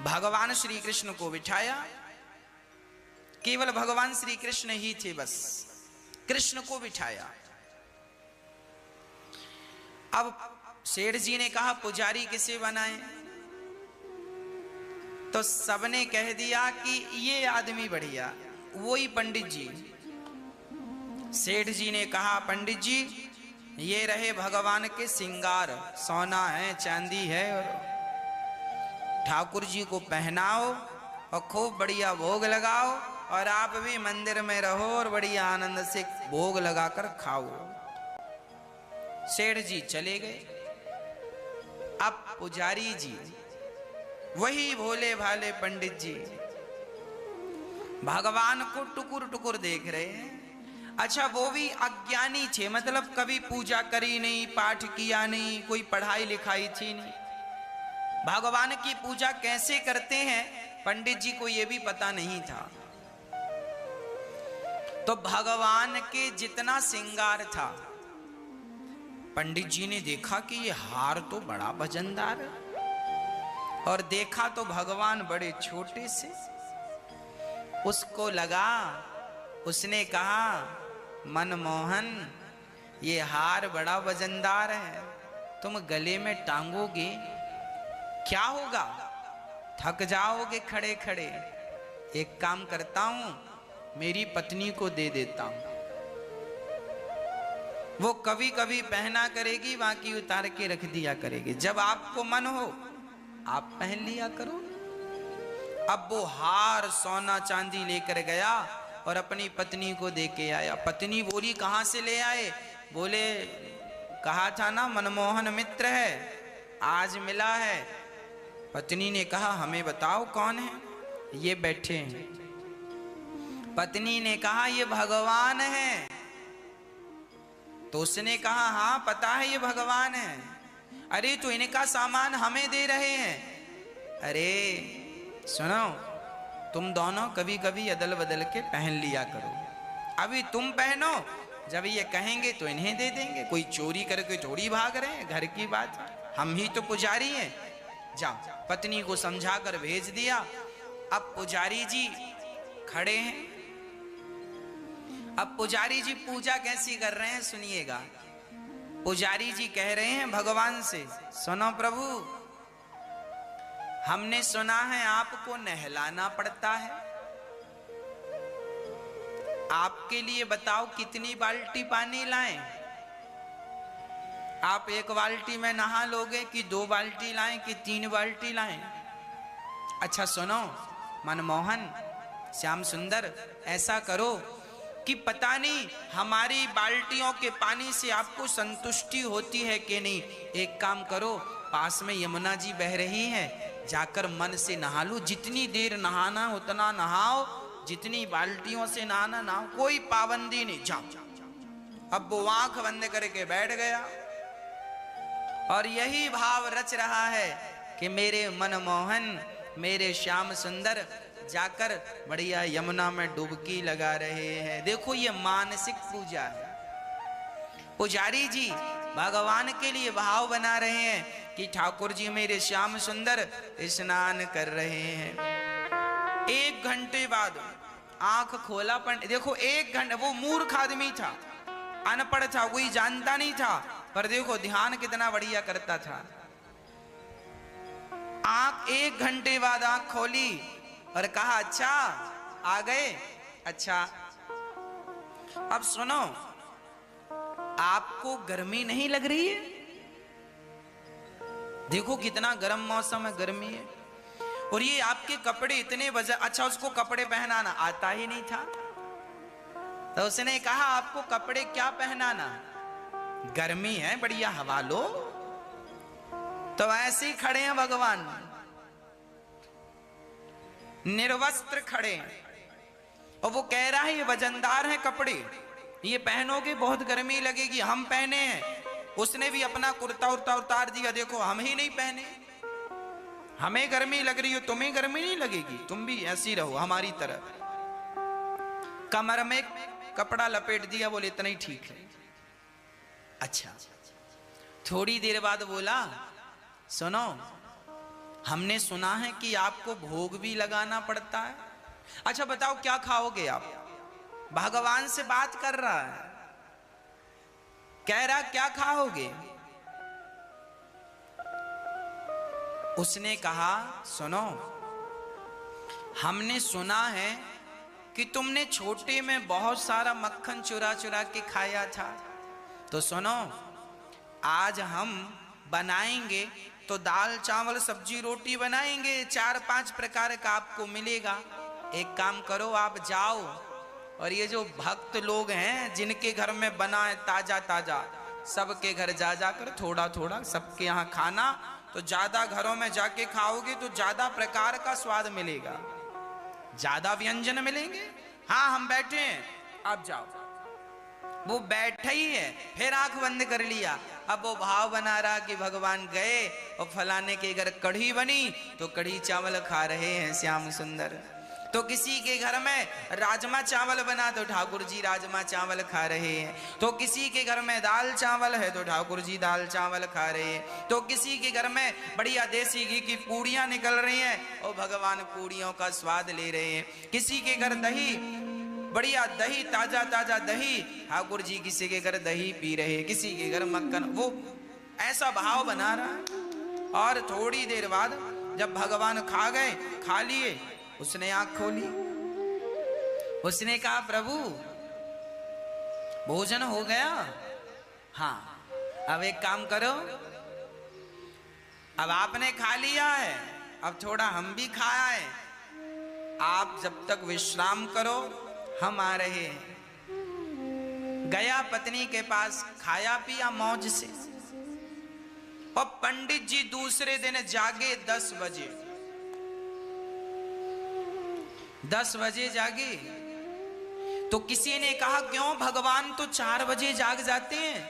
भगवान श्री कृष्ण को बिठाया। केवल भगवान श्री कृष्ण ही थे, बस कृष्ण को बिठाया। अब सेठ जी ने कहा पुजारी किसे बनाए, तो सबने कह दिया कि ये आदमी बढ़िया, वही पंडित जी। सेठ जी ने कहा पंडित जी ये रहे भगवान के श्रृंगार, सोना है चांदी है, और ठाकुर जी को पहनाओ और खूब बढ़िया भोग लगाओ, और आप भी मंदिर में रहो और बढ़िया आनंद से भोग लगाकर खाओ। सेठ जी चले गए। अब पुजारी जी वही भोले भाले पंडित जी भगवान को टुकुर टुकुर देख रहे हैं। अच्छा वो भी अज्ञानी थे, मतलब कभी पूजा करी नहीं, पाठ किया नहीं, कोई पढ़ाई लिखाई थी नहीं। भगवान की पूजा कैसे करते हैं पंडित जी को ये भी पता नहीं था। तो भगवान के जितना श्रृंगार था, पंडित जी ने देखा कि ये हार तो बड़ा वजनदार है, और देखा तो भगवान बड़े छोटे से। उसको लगा, उसने कहा मनमोहन ये हार बड़ा वजनदार है, तुम गले में टांगोगे क्या होगा, थक जाओगे खड़े खड़े। एक काम करता हूं, मेरी पत्नी को दे देता हूं, वो कभी कभी पहना करेगी, बाकी उतार के रख दिया करेगी, जब आपको मन हो आप पहन लिया करो। अब वो हार सोना चांदी लेकर गया और अपनी पत्नी को दे के आया। पत्नी बोली कहां से ले आए? बोले कहा था ना मनमोहन मित्र है, आज मिला है। पत्नी ने कहा हमें बताओ कौन है? ये बैठे हैं। पत्नी ने कहा ये भगवान है। तो उसने कहा हाँ पता है ये भगवान है। अरे तो इनका सामान हमें दे रहे हैं। अरे सुनो, तुम दोनों कभी कभी अदल बदल के पहन लिया करो, अभी तुम पहनो, जब ये कहेंगे तो इन्हें दे देंगे। कोई चोरी करके थोड़ी भाग रहे हैं, घर की बात है, हम ही तो पुजारी हैं। जाओ। पत्नी को समझाकर भेज दिया। अब पुजारी जी खड़े हैं। अब पुजारी जी पूजा कैसी कर रहे हैं सुनिएगा। पुजारी जी कह रहे हैं भगवान से, सुनो प्रभु, हमने सुना है आपको नहलाना पड़ता है, आपके लिए बताओ कितनी बाल्टी पानी लाएं? आप एक बाल्टी में नहा लोगे कि 2 बाल्टी लाएं कि 3 बाल्टी लाएं? अच्छा सुनो मनमोहन, श्याम सुंदर, ऐसा करो कि पता नहीं हमारी बाल्टियों के पानी से आपको संतुष्टि होती है कि नहीं। एक काम करो, पास में यमुना जी बह रही है, जाकर मन से नहा लो, जितनी देर नहाना उतना नहाओ, जितनी बाल्टियों से नहाना नहाओ, कोई पाबंदी नहीं, जाओ। अब वो आंख बंद करके बैठ गया और यही भाव रच रहा है कि मेरे मनमोहन, मेरे श्याम सुंदर जाकर बढ़िया यमुना में डुबकी लगा रहे हैं। देखो ये मानसिक पूजा है। पुजारी जी भगवान के लिए भाव बना रहे हैं कि ठाकुर जी मेरे श्याम सुंदर स्नान कर रहे हैं। 1 घंटे बाद आंख खोला, पर देखो 1 घंटे, वो मूर्ख आदमी था, अनपढ़ था, कोई जानता नहीं था, पर देखो ध्यान कितना बढ़िया करता था। आंख 1 घंटे बाद आंख खोली और कहा अच्छा आ गए। अच्छा अब सुनो, आपको गर्मी नहीं लग रही है? देखो कितना गर्म मौसम है, गर्मी है, और ये आपके कपड़े इतने वजन। अच्छा उसको कपड़े पहनाना आता ही नहीं था, तो उसने कहा आपको कपड़े क्या पहनाना, गर्मी है बढ़िया हवा लो। तो ऐसे ही खड़े हैं भगवान, निर्वस्त्र खड़े हैं, और वो कह रहा है ये वजनदार है कपड़े, ये पहनोगे बहुत गर्मी लगेगी, हम पहने हैं। उसने भी अपना कुर्ता उर्ता उतार दिया, देखो हम ही नहीं पहने, हमें गर्मी लग रही हो, तुम्हें गर्मी नहीं लगेगी, तुम भी ऐसी रहो हमारी तरह। कमर में कपड़ा लपेट दिया, बोले इतना ही ठीक है। अच्छा थोड़ी देर बाद बोला सुनो, हमने सुना है कि आपको भोग भी लगाना पड़ता है। अच्छा बताओ क्या खाओगे आप? भगवान से बात कर रहा है, कह रहा क्या खाओगे? उसने कहा सुनो, हमने सुना है कि तुमने छोटे में बहुत सारा मक्खन चुरा चुरा के खाया था, तो सुनो आज हम बनाएंगे तो दाल चावल सब्जी रोटी बनाएंगे, 4-5 प्रकार का आपको मिलेगा। एक काम करो आप जाओ और ये जो भक्त लोग हैं जिनके घर में बना है ताजा ताजा, सबके घर जा जाकर थोड़ा थोड़ा सबके यहाँ खाना, तो ज्यादा घरों में जाके खाओगे तो ज्यादा प्रकार का स्वाद मिलेगा, ज्यादा व्यंजन मिलेंगे। हाँ हम बैठे हैं आप जाओ। वो बैठा ही है, फिर आंख बंद कर लिया। अब वो भाव बना रहा कि भगवान गए और फलाने के घर कढ़ी बनी तो कढ़ी चावल खा रहे हैं श्याम सुंदर, तो किसी के घर में राजमा चावल बना तो ठाकुर जी राजमा चावल खा रहे हैं, तो किसी के घर में दाल चावल है तो ठाकुर जी दाल चावल खा रहे हैं, तो किसी के घर में बढ़िया देसी घी की पूड़ियां निकल रही हैं और भगवान पूड़ियों का स्वाद ले रहे हैं, किसी के घर दही बढ़िया दही ताजा ताजा दही, ठाकुर जी किसी के घर दही पी रहे, किसी के घर मक्खन, वो ऐसा भाव बना रहा है। और थोड़ी देर बाद जब भगवान खा गए, खा लिए, उसने आंख खोली, उसने कहा प्रभु भोजन हो गया? हाँ। अब एक काम करो, अब आपने खा लिया है, अब थोड़ा हम भी खाए, आप जब तक विश्राम करो हम आ रहे हैं। गया पत्नी के पास, खाया पिया मौज से, और पंडित जी दूसरे दिन जागे 10 बजे। 10 बजे जागे तो किसी ने कहा क्यों, भगवान तो 4 बजे जाग जाते हैं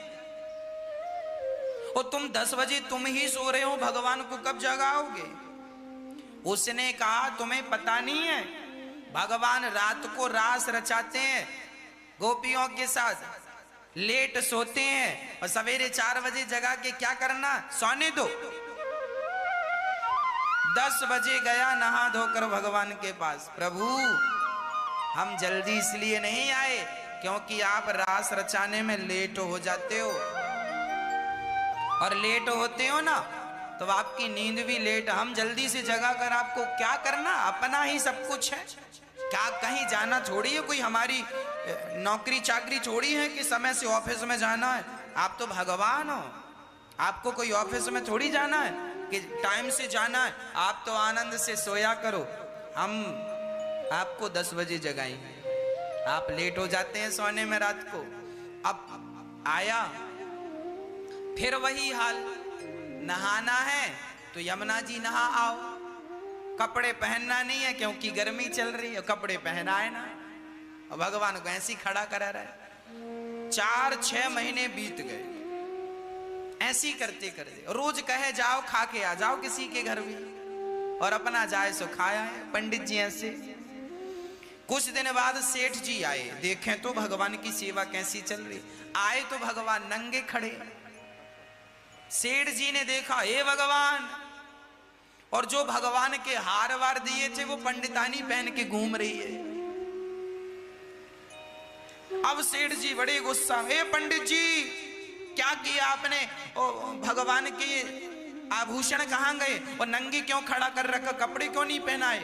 और तुम 10 बजे तुम ही सो रहे हो, भगवान को कब जगाओगे? उसने कहा तुम्हें पता नहीं है, भगवान रात को रास रचाते हैं गोपियों के साथ, लेट सोते हैं और सवेरे 4 बजे जगा के क्या करना, सोने दो। 10 बजे गया नहा धोकर भगवान के पास, प्रभु हम जल्दी इसलिए नहीं आए क्योंकि आप रास रचाने में लेट हो जाते हो, और लेट होते हो ना तो आपकी नींद भी लेट, हम जल्दी से जगा कर आपको क्या करना, अपना ही सब कुछ है, क्या कहीं जाना थोड़ी है, कोई हमारी नौकरी चाकरी थोड़ी है कि समय से ऑफिस में जाना है। आप तो भगवान हो, आपको कोई ऑफिस में थोड़ी जाना है कि टाइम से जाना है, आप तो आनंद से सोया करो, हम आपको 10 बजे जगाएंगे, आप लेट हो जाते हैं सोने में रात को। अब आया फिर वही हाल, नहाना है तो यमुना जी नहा आओ, कपड़े पहनना नहीं है क्योंकि गर्मी चल रही है, कपड़े पहनाए ना, और भगवान को ऐसी खड़ा करा रहा है। 4-6 महीने बीत गए ऐसी करते करते, रोज कहे जाओ खा के आ जाओ किसी के घर भी, और अपना जाए सो खाया है। पंडित जी ऐसे। कुछ दिन बाद सेठ जी आए, देखें तो भगवान की सेवा कैसी चल रही, आए तो भगवान नंगे खड़े। सेठ जी ने देखा हे भगवान, और जो भगवान के हार वार दिए थे वो पंडितानी पहन के घूम रही है। अब सेठ जी बड़े गुस्सा, हे पंडित जी क्या किया आपने, ओ भगवान के आभूषण कहां गए और नंगे क्यों खड़ा कर रखा, कपड़े क्यों नहीं पहनाए?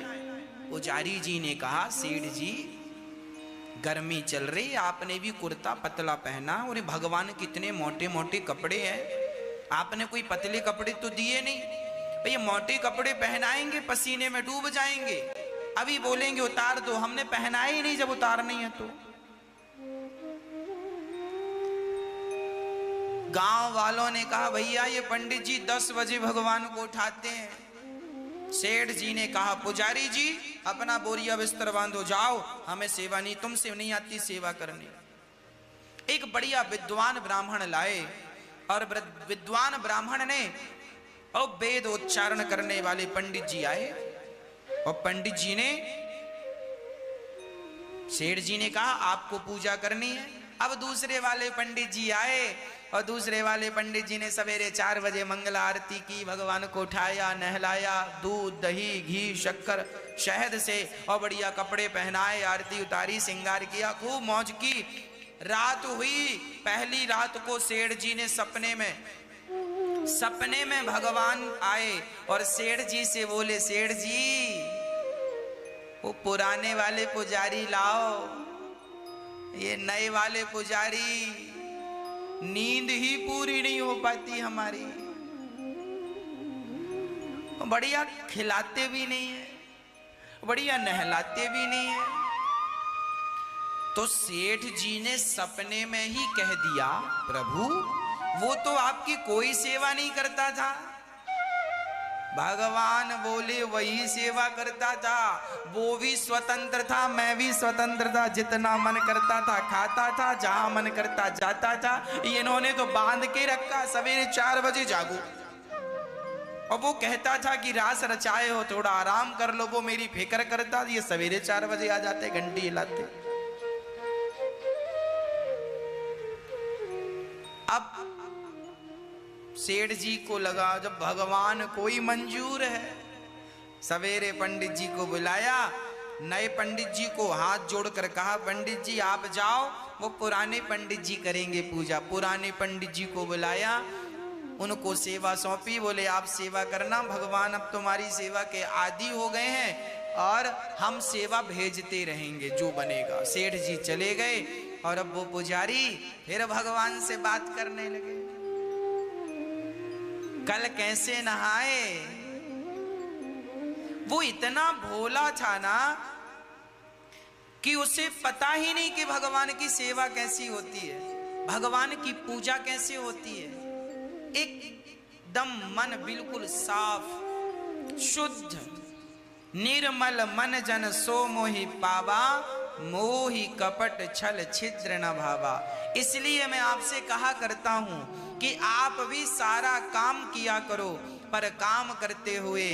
पुजारी जी ने कहा सेठ जी गर्मी चल रही, आपने भी कुर्ता पतला पहना, और भगवान कितने मोटे मोटे कपड़े हैं, आपने कोई पतले कपड़े तो दिए नहीं, ये मोटे कपड़े पहनाएंगे पसीने में डूब जाएंगे, अभी बोलेंगे उतार दो, हमने पहनाए ही नहीं जब उतार नहीं है तो। गांव वालों ने कहा भैया ये पंडित जी 10 बजे भगवान को उठाते हैं। सेठ जी ने कहा पुजारी जी अपना बोरिया बिस्तर बांधो, जाओ, हमें सेवा नहीं, तुमसे नहीं आती सेवा करनी। एक बढ़िया विद्वान ब्राह्मण लाए, और विद्वान ब्राह्मण ने और वेद उच्चारण करने वाले पंडित जी आए, और पंडित जी ने, सेठ जी ने कहा आपको पूजा करनी है। अब दूसरे वाले पंडित जी आए और दूसरे वाले पंडित जी ने सवेरे 4 बजे मंगल आरती की, भगवान को उठाया, नहलाया, दूध दही घी शक्कर शहद से और बढ़िया कपड़े पहनाए, आरती उतारी, श्रृंगार किया, खूब मौज की। रात हुई, पहली रात को सेठ जी ने सपने में भगवान आए और सेठ जी से बोले, सेठ जी वो पुराने वाले पुजारी लाओ, ये नए वाले पुजारी नींद ही पूरी नहीं हो पाती हमारी, बढ़िया खिलाते भी नहीं है, बढ़िया नहलाते भी नहीं है। तो सेठ जी ने सपने में ही कह दिया, प्रभु वो तो आपकी कोई सेवा नहीं करता था। भगवान बोले, वही सेवा करता था, वो भी स्वतंत्र था, मैं भी स्वतंत्र था, जितना मन करता था खाता था, जहां मन करता जाता था। इन्होंने तो बांध के रखा, सवेरे 4 बजे जागो, और वो कहता था कि रास रचाए हो, थोड़ा आराम कर लो, वो मेरी फिक्र करता, ये सवेरे 4 बजे आ जाते, घंटी हिलाते। अब सेठ जी को लगा जब भगवान कोई मंजूर है, सवेरे पंडित जी को बुलाया, नए पंडित जी को हाथ जोड़कर कहा, पंडित जी आप जाओ, वो पुराने पंडित जी करेंगे पूजा। पुराने पंडित जी को बुलाया, उनको सेवा सौंपी, बोले आप सेवा करना, भगवान अब तुम्हारी सेवा के आदी हो गए हैं और हम सेवा भेजते रहेंगे जो बनेगा। सेठ जी चले गए और अब वो पुजारी फिर भगवान से बात करने लगे, कल कैसे नहाए। वो इतना भोला था ना कि उसे पता ही नहीं कि भगवान की सेवा कैसी होती है, भगवान की पूजा कैसे होती है। एकदम मन बिल्कुल साफ शुद्ध निर्मल मन जन सो मोहि पावा, मोहि कपट छल छिद्र न भावा। इसलिए मैं आपसे कहा करता हूं कि आप भी सारा काम किया करो, पर काम करते हुए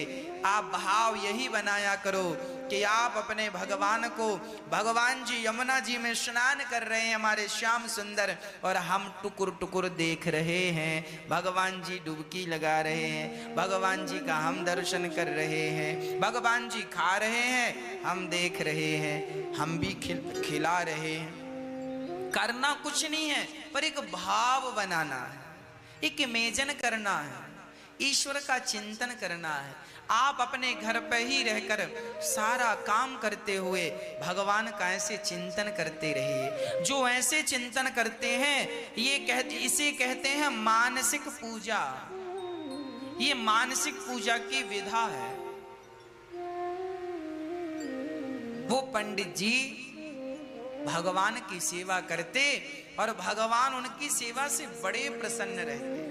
आप भाव यही बनाया करो कि आप अपने भगवान को, भगवान जी यमुना जी में स्नान कर रहे हैं हमारे श्याम सुंदर, और हम टुकुर टुकुर देख रहे हैं, भगवान जी डुबकी लगा रहे हैं, भगवान जी का हम दर्शन कर रहे हैं, भगवान जी खा रहे हैं, हम देख रहे हैं, हम भी खिला रहे हैं। करना कुछ नहीं है, पर एक भाव बनाना है, एक इमेजन करना है, ईश्वर का चिंतन करना है। आप अपने घर पे ही रहकर सारा काम करते हुए भगवान का ऐसे चिंतन करते रहिए। जो ऐसे चिंतन करते हैं इसे कहते हैं मानसिक पूजा। ये मानसिक पूजा की विधा है। वो पंडित जी भगवान की सेवा करते और भगवान उनकी सेवा से बड़े प्रसन्न रहते।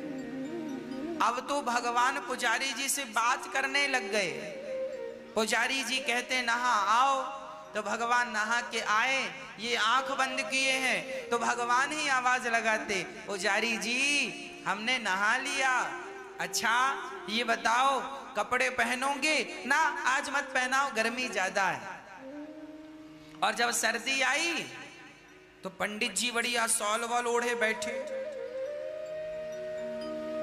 अब तो भगवान पुजारी जी से बात करने लग गए। पुजारी जी कहते नहा आओ, तो भगवान नहा के आए, ये आंख बंद किए हैं, तो भगवान ही आवाज लगाते, पुजारी जी हमने नहा लिया, अच्छा ये बताओ कपड़े पहनोगे ना? आज मत पहनाओ, गर्मी ज्यादा है। और जब सर्दी आई तो पंडित जी बढ़िया सॉल वॉल ओढ़े बैठे।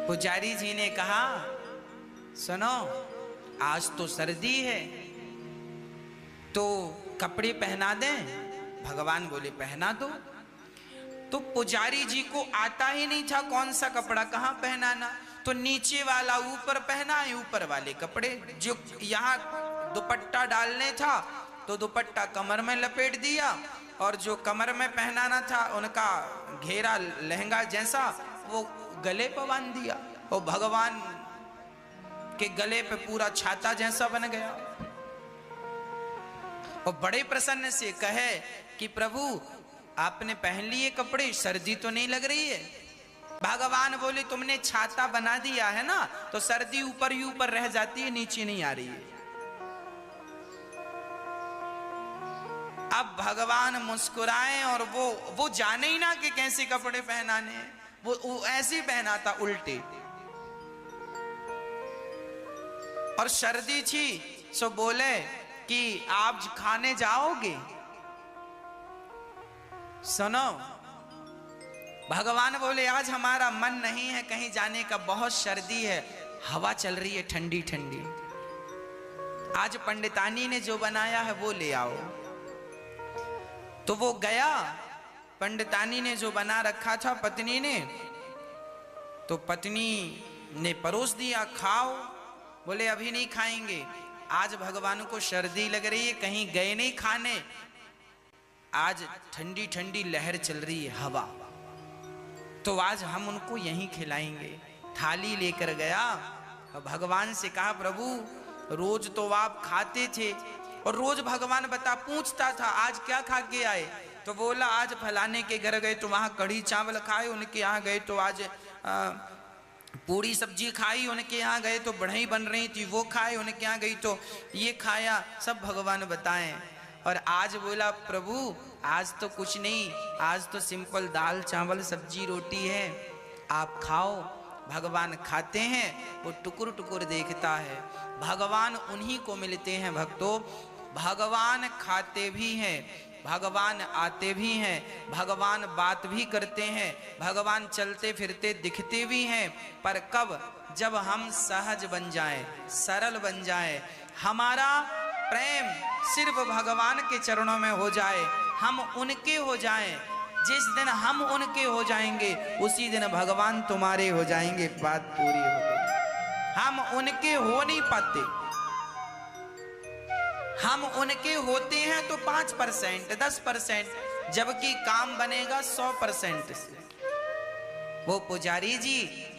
पुजारी जी ने कहा सुनो, आज तो सर्दी है तो कपड़े पहना दें? भगवान बोले पहना दो। तो पुजारी जी को आता ही नहीं था कौन सा कपड़ा कहां पहनाना, तो नीचे वाला ऊपर पहनाए, ऊपर वाले कपड़े जो यहाँ दुपट्टा डालने था तो दुपट्टा कमर में लपेट दिया, और जो कमर में पहनाना था उनका घेरा लहंगा जैसा वो गले पर बांध दिया, और भगवान के गले पे पूरा छाता जैसा बन गया। और बड़े प्रसन्न से कहे कि प्रभु आपने पहन लिए कपड़े, सर्दी तो नहीं लग रही है? भगवान बोले तुमने छाता बना दिया है ना, तो सर्दी ऊपर ही ऊपर रह जाती है, नीचे नहीं आ रही है। अब भगवान मुस्कुराए और वो जाने ही ना कि कैसे कपड़े पहनाने हैं, वो ऐसे पहनाता उल्टे। और सर्दी थी सो बोले कि आप खाने जाओगे? सुनो, भगवान बोले आज हमारा मन नहीं है कहीं जाने का, बहुत सर्दी है, हवा चल रही है ठंडी ठंडी, आज पंडितानी ने जो बनाया है वो ले आओ। तो वो गया, पंडितानी ने जो बना रखा था पत्नी ने, तो पत्नी ने परोस दिया, खाओ। बोले अभी नहीं खाएंगे, आज भगवान को सर्दी लग रही है, कहीं गए नहीं खाने, आज ठंडी ठंडी लहर चल रही है हवा, तो आज हम उनको यहीं खिलाएंगे। थाली लेकर गया और भगवान से कहा प्रभु रोज तो आप खाते थे और रोज भगवान पूछता था आज क्या खा के आए, तो बोला आज फलाने के घर गए तो वहां कढ़ी चावल खाए, उनके यहाँ गए तो आज पूरी सब्जी खाई, उनके यहाँ गए तो बढ़ई बन रही थी वो खाए, उनके यहाँ गई तो ये खाया, सब भगवान बताएं। और आज बोला प्रभु आज तो कुछ नहीं, आज तो सिंपल दाल चावल सब्जी रोटी है, आप खाओ। भगवान खाते हैं, वो टुकुर टुकुर देखता है। भगवान उन्हीं को मिलते हैं भक्तों, भगवान खाते भी हैं, भगवान आते भी हैं, भगवान बात भी करते हैं, भगवान चलते फिरते दिखते भी हैं, पर कब? जब हम सहज बन जाएं, सरल बन जाएं, हमारा प्रेम सिर्फ भगवान के चरणों में हो जाए, हम उनके हो जाएं। जिस दिन हम उनके हो जाएंगे उसी दिन भगवान तुम्हारे हो जाएंगे, बात पूरी हो गई। हम उनके हो नहीं पाते, हम उनके होते हैं तो 5% 10%, जबकि काम बनेगा 100% से। वो पुजारी जी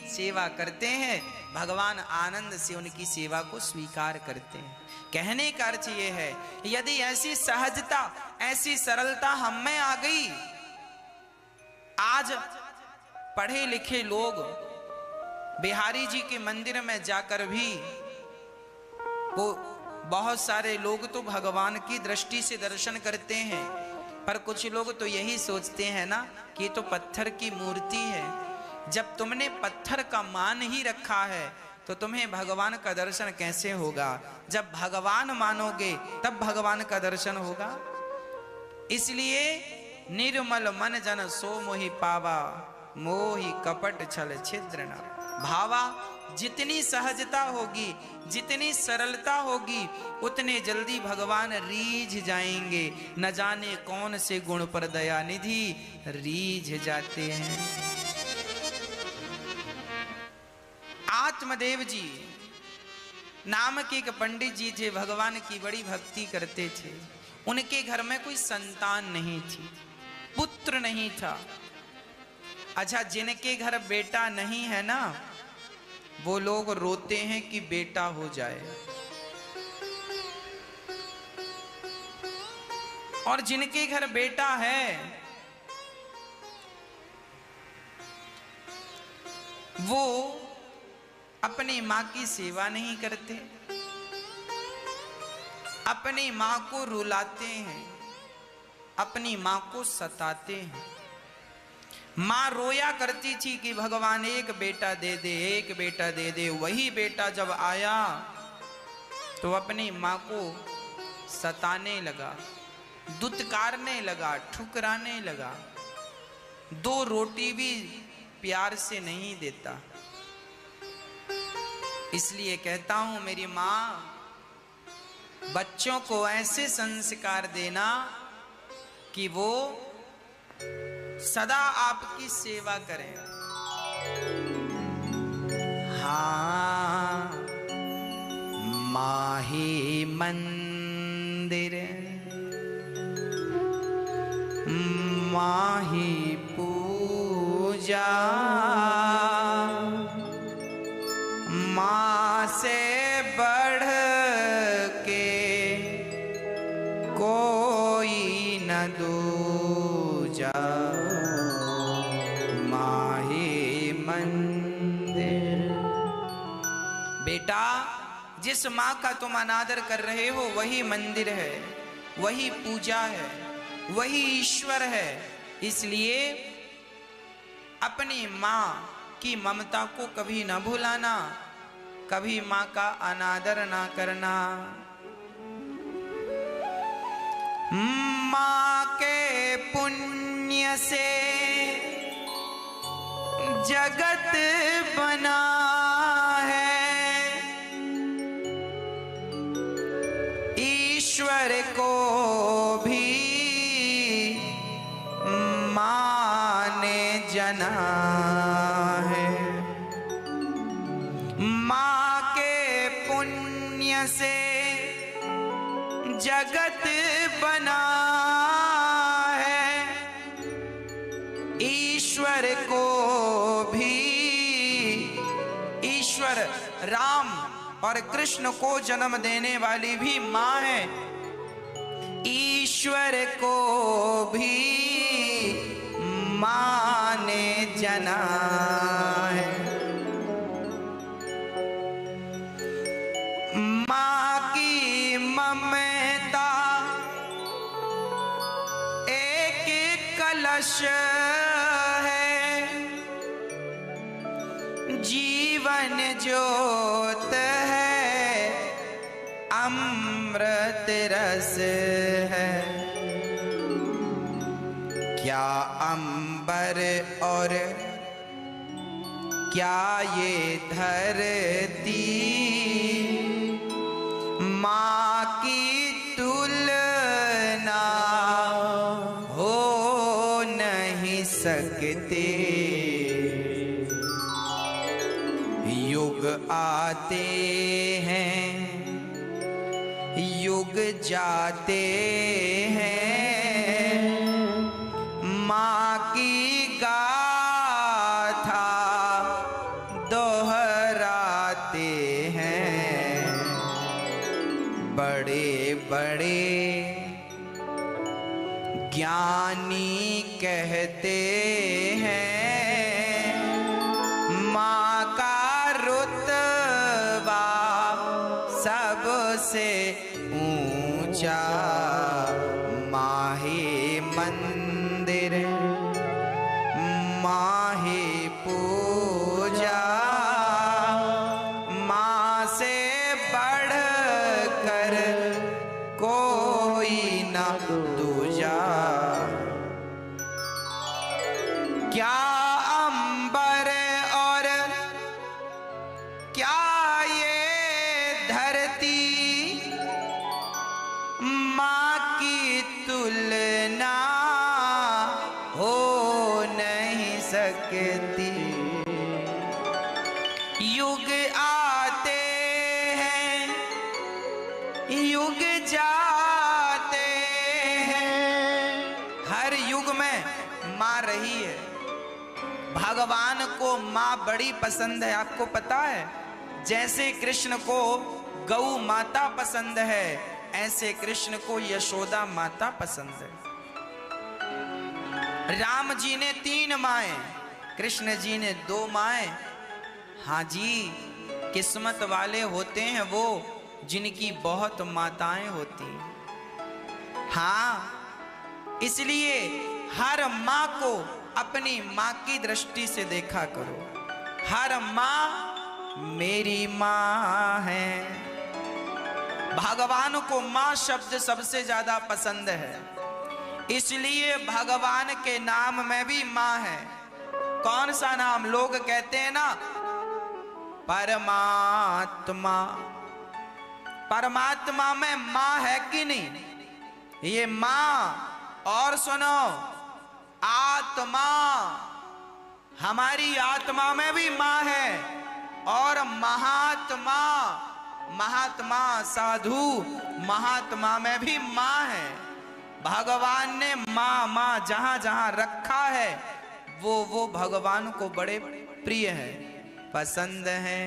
सेवा करते हैं, भगवान आनंद से उनकी सेवा को स्वीकार करते हैं। कहने का अर्थ ये है, यदि ऐसी सहजता ऐसी सरलता हम में आ गई, आज पढ़े लिखे लोग बिहारी जी के मंदिर में जाकर भी, वो बहुत सारे लोग तो भगवान की दृष्टि से दर्शन करते हैं, पर कुछ लोग तो यही सोचते हैं ना कि ये तो पत्थर की मूर्ति है। जब तुमने पत्थर का मान ही रखा है तो तुम्हें भगवान का दर्शन कैसे होगा? जब भगवान मानोगे तब भगवान का दर्शन होगा। इसलिए निर्मल मन जन सो मोहि पावा, मोहि कपट छल छिद्र न भावा। जितनी सहजता होगी, जितनी सरलता होगी, उतने जल्दी भगवान रीझ जाएंगे। न जाने कौन से गुण पर दया निधि रीझ जाते हैं। आत्मदेव जी नाम के एक पंडित जी थे, भगवान की बड़ी भक्ति करते थे। उनके घर में कोई संतान नहीं थी, पुत्र नहीं था। अच्छा, जिनके घर बेटा नहीं है ना, वो लोग रोते हैं कि बेटा हो जाए, और जिनके घर बेटा है वो अपनी मां की सेवा नहीं करते, अपनी मां को रुलाते हैं, अपनी मां को सताते हैं। मां रोया करती थी कि भगवान एक बेटा दे दे, एक बेटा दे दे। वही बेटा जब आया तो अपनी मां को सताने लगा, दुत्कारने लगा, ठुकराने लगा। 2 रोटी भी प्यार से नहीं देता। इसलिए कहता हूं मेरी मां, बच्चों को ऐसे संस्कार देना कि वो सदा आपकी सेवा करें। हाँ, माही मंदिर माही पूजा, माँ से बढ़ के कोई न दूजा। माही मंदिर। बेटा, जिस माँ का तुम अनादर कर रहे हो वही मंदिर है, वही पूजा है, वही ईश्वर है। इसलिए अपनी माँ की ममता को कभी ना भुलाना, कभी माँ का अनादर ना करना। माँ के पुण्य से जगत बना है, ईश्वर को भी माँ ने जना है। माँ के पुण्य से जगत बना है, ईश्वर को भी, ईश्वर राम और कृष्ण को जन्म देने वाली भी माँ है। ईश्वर को भी माँ ने जना है। माँ की ममता एक कलश है, जीवन ज्योत है, अमृत रस है। क्या अंबर और क्या ये धरती माँ की तुलना हो नहीं सकते। युग आते हैं, युग जाते हैं, माँ की गाथा दोहराते हैं। बड़े बड़े ज्ञानी कहते हैं, माँ का रुतबा सबसे ऊंचा। माहे मंदिर माहे पूजा, माँ से बढ़ कर कोई न दूजा। क्या अंबर और क्या ये धरती माँ की तुलना हो नहीं सकती। युग आते हैं, युग जाते हैं, हर युग में माँ रही है। भगवान को माँ बड़ी पसंद है, आपको पता है? जैसे कृष्ण को गौ माता पसंद है, ऐसे कृष्ण को यशोदा माता पसंद है। राम जी ने 3 माएं, कृष्ण जी ने 2 माएं। हाँ जी, किस्मत वाले होते हैं वो जिनकी बहुत माताएं होती हैं। हाँ, इसलिए हर माँ को अपनी माँ की दृष्टि से देखा करो। हर माँ मेरी माँ है। भगवान को माँ शब्द सबसे ज्यादा पसंद है, इसलिए भगवान के नाम में भी माँ है। कौन सा नाम? लोग कहते हैं ना परमात्मा। परमात्मा में माँ है कि नहीं? ये माँ। और सुनो, आत्मा, हमारी आत्मा में भी माँ है। और महात्मा, महात्मा साधु, महात्मा में भी माँ है। भगवान ने माँ माँ जहां जहां रखा है वो भगवान को बड़े प्रिय है, पसंद है।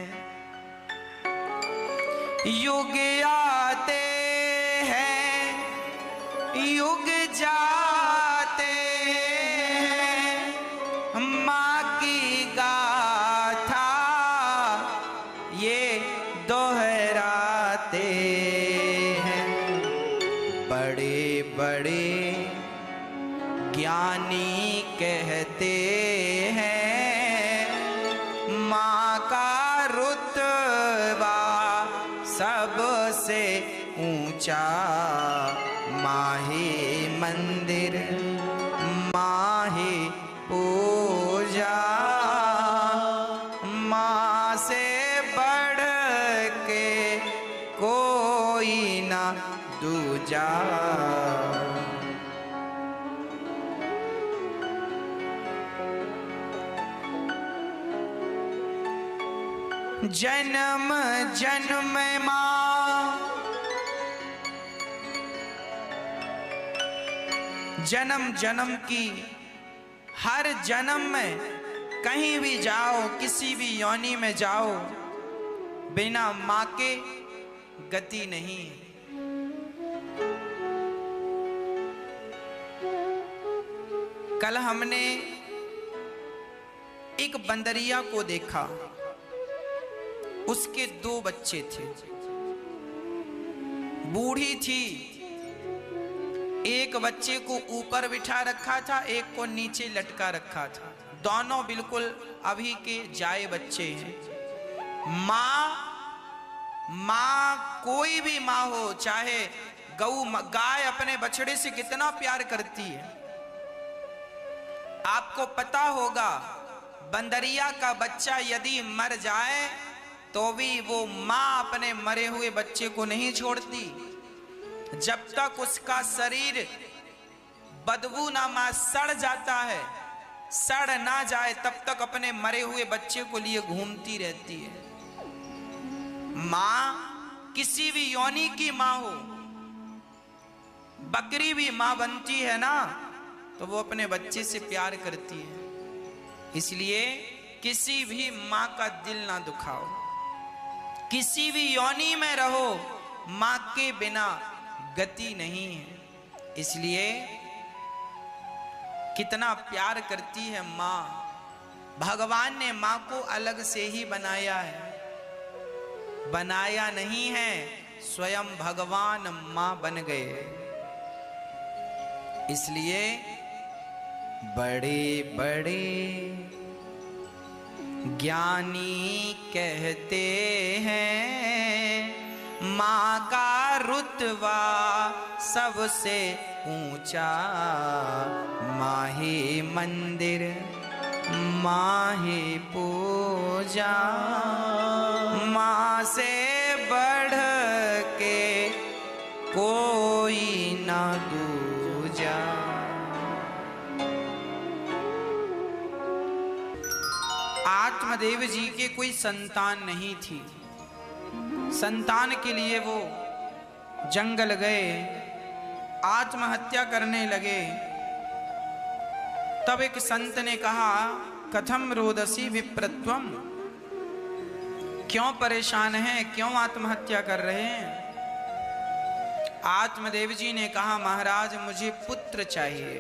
युग आते हैं, युग जाते हैं, माँ की गाथा ये दोहराते हैं। बड़े बड़े ज्ञानी कहते हैं, माँ का रुतबा सबसे ऊंचा। माहे मंदिर माहे पूजा। कोई ना दूजा। जन्म जन्म माँ, जन्म जन्म की, हर जन्म में कहीं भी जाओ, किसी भी योनि में जाओ, बिना मां के गति नहीं। कल हमने एक बंदरिया को देखा, उसके 2 बच्चे थे, बूढ़ी थी, एक बच्चे को ऊपर बिठा रखा था, एक को नीचे लटका रखा था, दोनों बिल्कुल अभी के जाए बच्चे हैं। माँ कोई भी माँ हो, चाहे गाय अपने बछड़े से कितना प्यार करती है, आपको पता होगा बंदरिया का बच्चा यदि मर जाए तो भी वो माँ अपने मरे हुए बच्चे को नहीं छोड़ती। जब तक उसका शरीर बदबू नामा सड़ जाता है, सड़ ना जाए तब तक अपने मरे हुए बच्चे को लिए घूमती रहती है। माँ किसी भी योनि की माँ हो, बकरी भी माँ बनती है ना, तो वो अपने बच्चे से प्यार करती है। इसलिए किसी भी माँ का दिल ना दुखाओ, किसी भी योनि में रहो, माँ के बिना गति नहीं है। इसलिए कितना प्यार करती है माँ। भगवान ने माँ को अलग से ही बनाया है, बनाया नहीं है, स्वयं भगवान माँ बन गए। इसलिए बड़े बड़े ज्ञानी कहते हैं माँ का रुतबा सबसे ऊंचा, माँ ही मंदिर माँ ही पूजा, माँ से बढ़ के कोई ना दूजा। आत्मदेव जी के कोई संतान नहीं थी, संतान के लिए वो जंगल गए, आत्महत्या करने लगे। तब एक संत ने कहा, कथम रोदसी विप्रत्वम, क्यों परेशान हैं, क्यों आत्महत्या कर रहे हैं? आत्मदेव जी ने कहा, महाराज मुझे पुत्र चाहिए।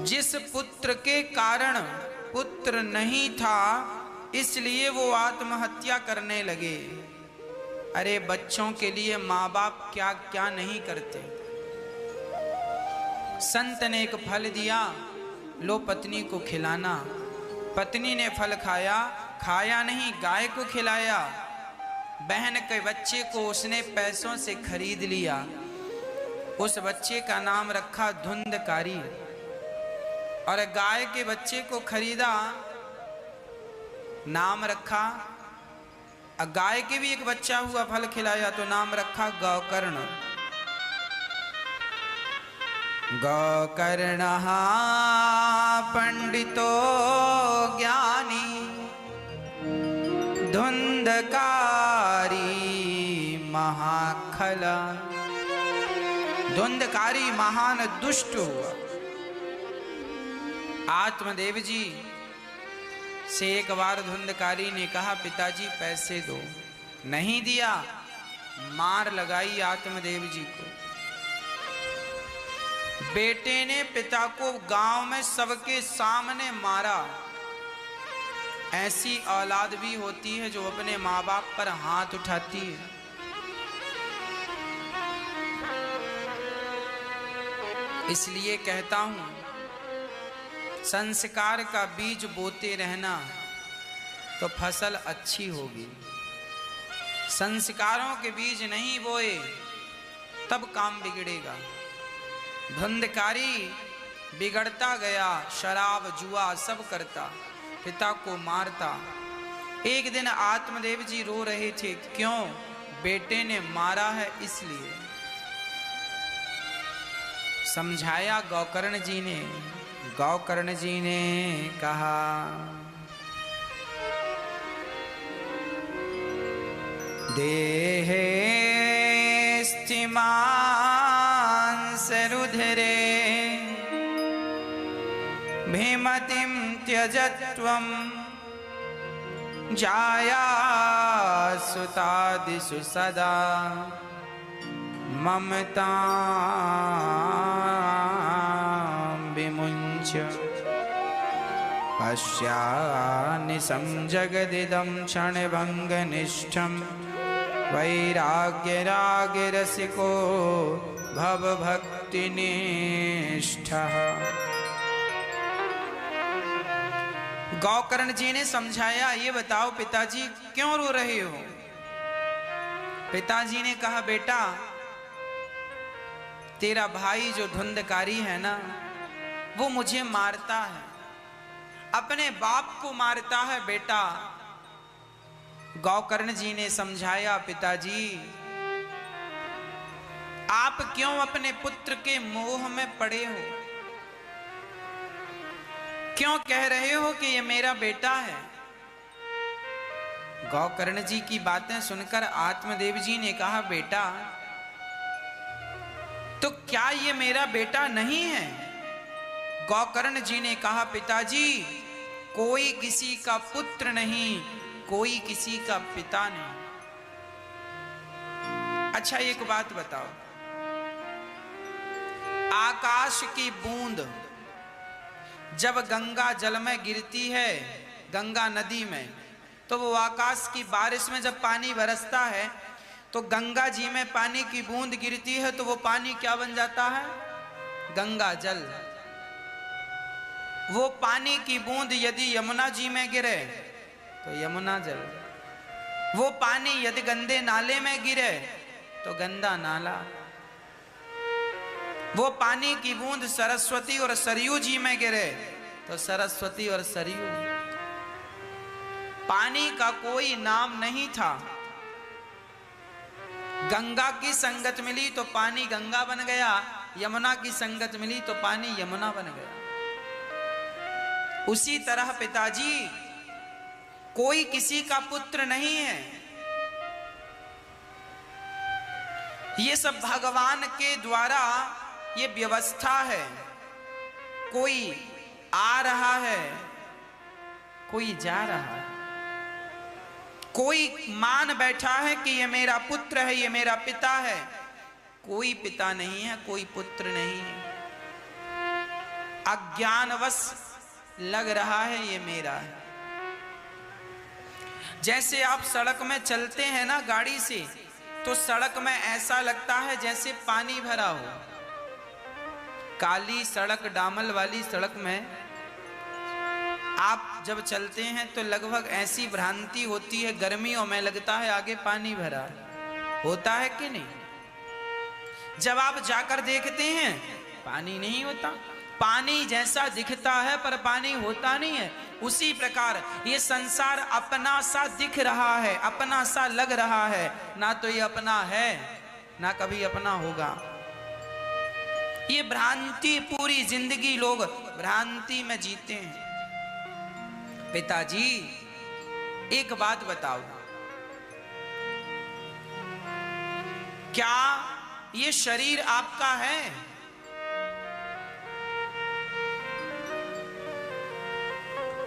जिस पुत्र के कारण पुत्र नहीं था, इसलिए वो आत्महत्या करने लगे। अरे बच्चों के लिए माँ बाप क्या क्या नहीं करते। संत ने एक फल दिया, लो पत्नी को खिलाना। पत्नी ने फल खाया, खाया नहीं, गाय को खिलाया। बहन के बच्चे को उसने पैसों से खरीद लिया। उस बच्चे का नाम रखा धुंधकारी, और गाय के बच्चे को खरीदा, नाम रखा। गाय के भी एक बच्चा हुआ, फल खिलाया तो नाम रखा गौकर्ण। गौकर्ण पंडितो ज्ञानी, धुंधकारी महाखला। धुंधकारी महान दुष्ट हुआ। आत्मदेव जी से एक बार धुंधकारी ने कहा, पिताजी पैसे दो। नहीं दिया, मार लगाई आत्मदेव जी को। बेटे ने पिता को गांव में सबके सामने मारा। ऐसी औलाद भी होती है जो अपने माँ बाप पर हाथ उठाती है। इसलिए कहता हूं, संस्कार का बीज बोते रहना तो फसल अच्छी होगी। संस्कारों के बीज नहीं बोए तब काम बिगड़ेगा। धुंधकारी बिगड़ता गया, शराब जुआ सब करता, पिता को मारता। एक दिन आत्मदेव जी रो रहे थे, क्यों? बेटे ने मारा है इसलिए। समझाया गौकर्ण जी ने। गौकर्ण जी ने कहा देहे स्थिमांस रुधिरे भीमतिं त्यजत्वं जाया सुतादिषु सदा ममतां विमुञ्च पश्यानिशं जगदिदं क्षणभङ्गनिष्ठं वैराग्यरागरसिको भवभक्तिनिष्ठः। गौकर्ण जी ने समझाया, ये बताओ पिताजी क्यों रो रहे हो? पिताजी ने कहा बेटा तेरा भाई जो धुंधकारी है ना, वो मुझे मारता है, अपने बाप को मारता है बेटा। गौकर्ण जी ने समझाया पिताजी आप क्यों अपने पुत्र के मोह में पड़े हो? क्यों कह रहे हो कि ये मेरा बेटा है? गौकर्ण जी की बातें सुनकर आत्मदेव जी ने कहा बेटा तो क्या ये मेरा बेटा नहीं है? गौकर्ण जी ने कहा पिताजी कोई किसी का पुत्र नहीं, कोई किसी का पिता नहीं। अच्छा एक बात बताओ, आकाश की बूंद जब गंगा जल में गिरती है, गंगा नदी में, तो वो आकाश की बारिश में जब पानी बरसता है तो गंगा जी में पानी की बूंद गिरती है तो वो पानी क्या बन जाता है? गंगा जल। वो पानी की बूंद यदि यमुना जी में गिरे तो यमुना जल। वो पानी यदि गंदे नाले में गिरे तो गंदा नाला। वो पानी की बूंद सरस्वती और सरयू जी में गिरे तो सरस्वती और सरयू। पानी का कोई नाम नहीं था। गंगा की संगत मिली तो पानी गंगा बन गया, यमुना की संगत मिली तो पानी यमुना बन गया। उसी तरह पिताजी कोई किसी का पुत्र नहीं है, ये सब भगवान के द्वारा ये व्यवस्था है। कोई आ रहा है, कोई जा रहा है, कोई मान बैठा है कि ये मेरा पुत्र है, ये मेरा पिता है। कोई पिता नहीं है, कोई पुत्र नहीं है। अज्ञानवश लग रहा है ये मेरा है। जैसे आप सड़क में चलते हैं ना गाड़ी से, तो सड़क में ऐसा लगता है जैसे पानी भरा हो। काली सड़क, डामल वाली सड़क में आप जब चलते हैं तो लगभग ऐसी भ्रांति होती है, गर्मियों में लगता है आगे पानी भरा होता है कि नहीं? जब आप जाकर देखते हैं पानी नहीं होता, पानी जैसा दिखता है पर पानी होता नहीं है। उसी प्रकार ये संसार अपना सा दिख रहा है, अपना सा लग रहा है, ना तो ये अपना है ना कभी अपना होगा। ये भ्रांति, पूरी जिंदगी लोग भ्रांति में जीते हैं। पिताजी एक बात बताओ, क्या ये शरीर आपका है?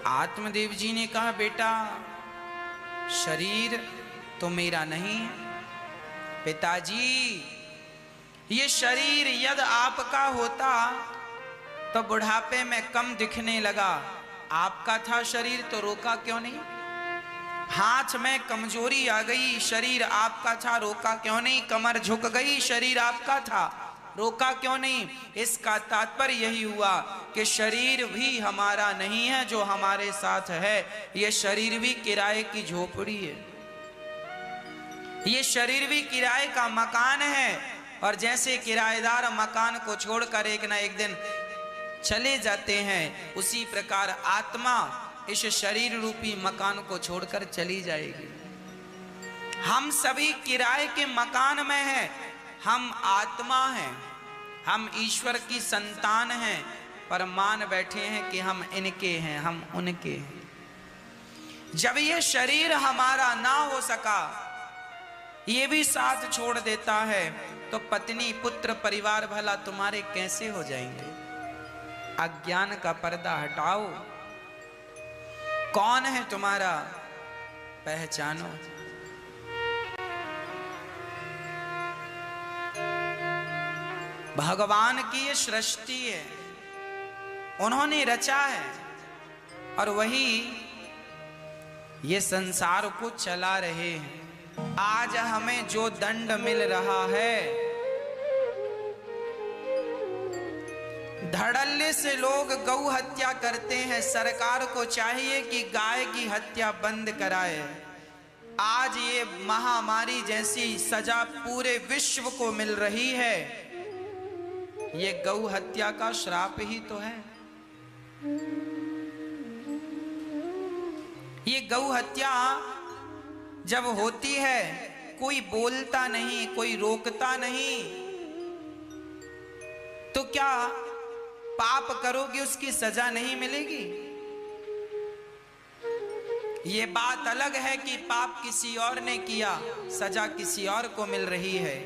आत्मदेव जी ने कहा बेटा शरीर तो मेरा नहीं है। पिताजी ये शरीर यदि आपका होता तो बुढ़ापे में कम दिखने लगा। आपका था शरीर तो रोका क्यों नहीं? हाथ में कमजोरी आ गई, शरीर आपका था, रोका क्यों नहीं? कमर झुक गई, शरीर आपका था, रोका क्यों नहीं? इसका तात्पर्य यही हुआ कि शरीर भी हमारा नहीं है, जो हमारे साथ है ये शरीर भी किराए की झोपड़ी है, ये शरीर भी किराए का मकान है। और जैसे किराएदार मकान को छोड़कर एक ना एक दिन चले जाते हैं, उसी प्रकार आत्मा इस शरीर रूपी मकान को छोड़कर चली जाएगी। हम सभी किराए के मकान में हैं। हम आत्मा हैं, हम ईश्वर की संतान हैं, पर मान बैठे हैं कि हम इनके हैं, हम उनके हैं। जब ये शरीर हमारा ना हो सका, ये भी साथ छोड़ देता है, तो पत्नी पुत्र परिवार भला तुम्हारे कैसे हो जाएंगे? अज्ञान का पर्दा हटाओ। कौन है तुम्हारा, पहचानो। भगवान की ये सृष्टि है, उन्होंने रचा है, और वही ये संसार को चला रहे हैं। आज हमें जो दंड मिल रहा है, धड़ल्ले से लोग गौ हत्या करते हैं। सरकार को चाहिए कि गाय की हत्या बंद कराए। आज ये महामारी जैसी सजा पूरे विश्व को मिल रही है, ये गौ हत्या का श्राप ही तो है। ये गौ हत्या जब होती है, कोई बोलता नहीं, कोई रोकता नहीं, तो क्या पाप करोगे उसकी सजा नहीं मिलेगी? ये बात अलग है कि पाप किसी और ने किया, सजा किसी और को मिल रही है,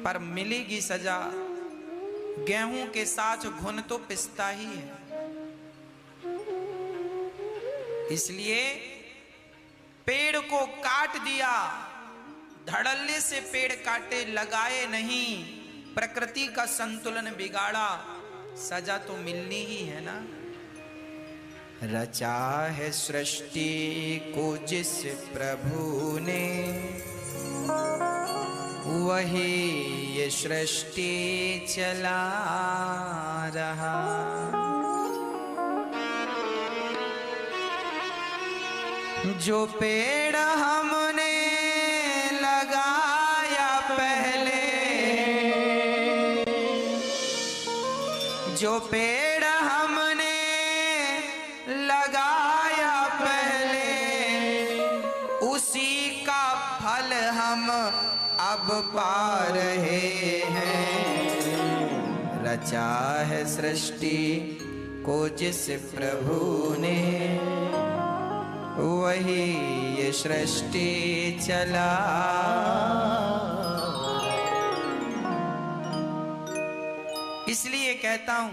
पर मिलेगी सजा। गेहूं के साथ घुन तो पिसता ही है। इसलिए पेड़ को काट दिया, धड़ल्ले से पेड़ काटे, लगाए नहीं, प्रकृति का संतुलन बिगाड़ा, सजा तो मिलनी ही है ना। रचा है सृष्टि को जिस प्रभु ने, वही ये सृष्टि चला रहा। जो पेड़ हमने लगाया पहले, जो पेड़ हमने लगाया पहले, उसी का फल हम अब पा रहे हैं। रचा है सृष्टि को जिस प्रभु ने, वही ये सृष्टि चला। इसलिए कहता हूं,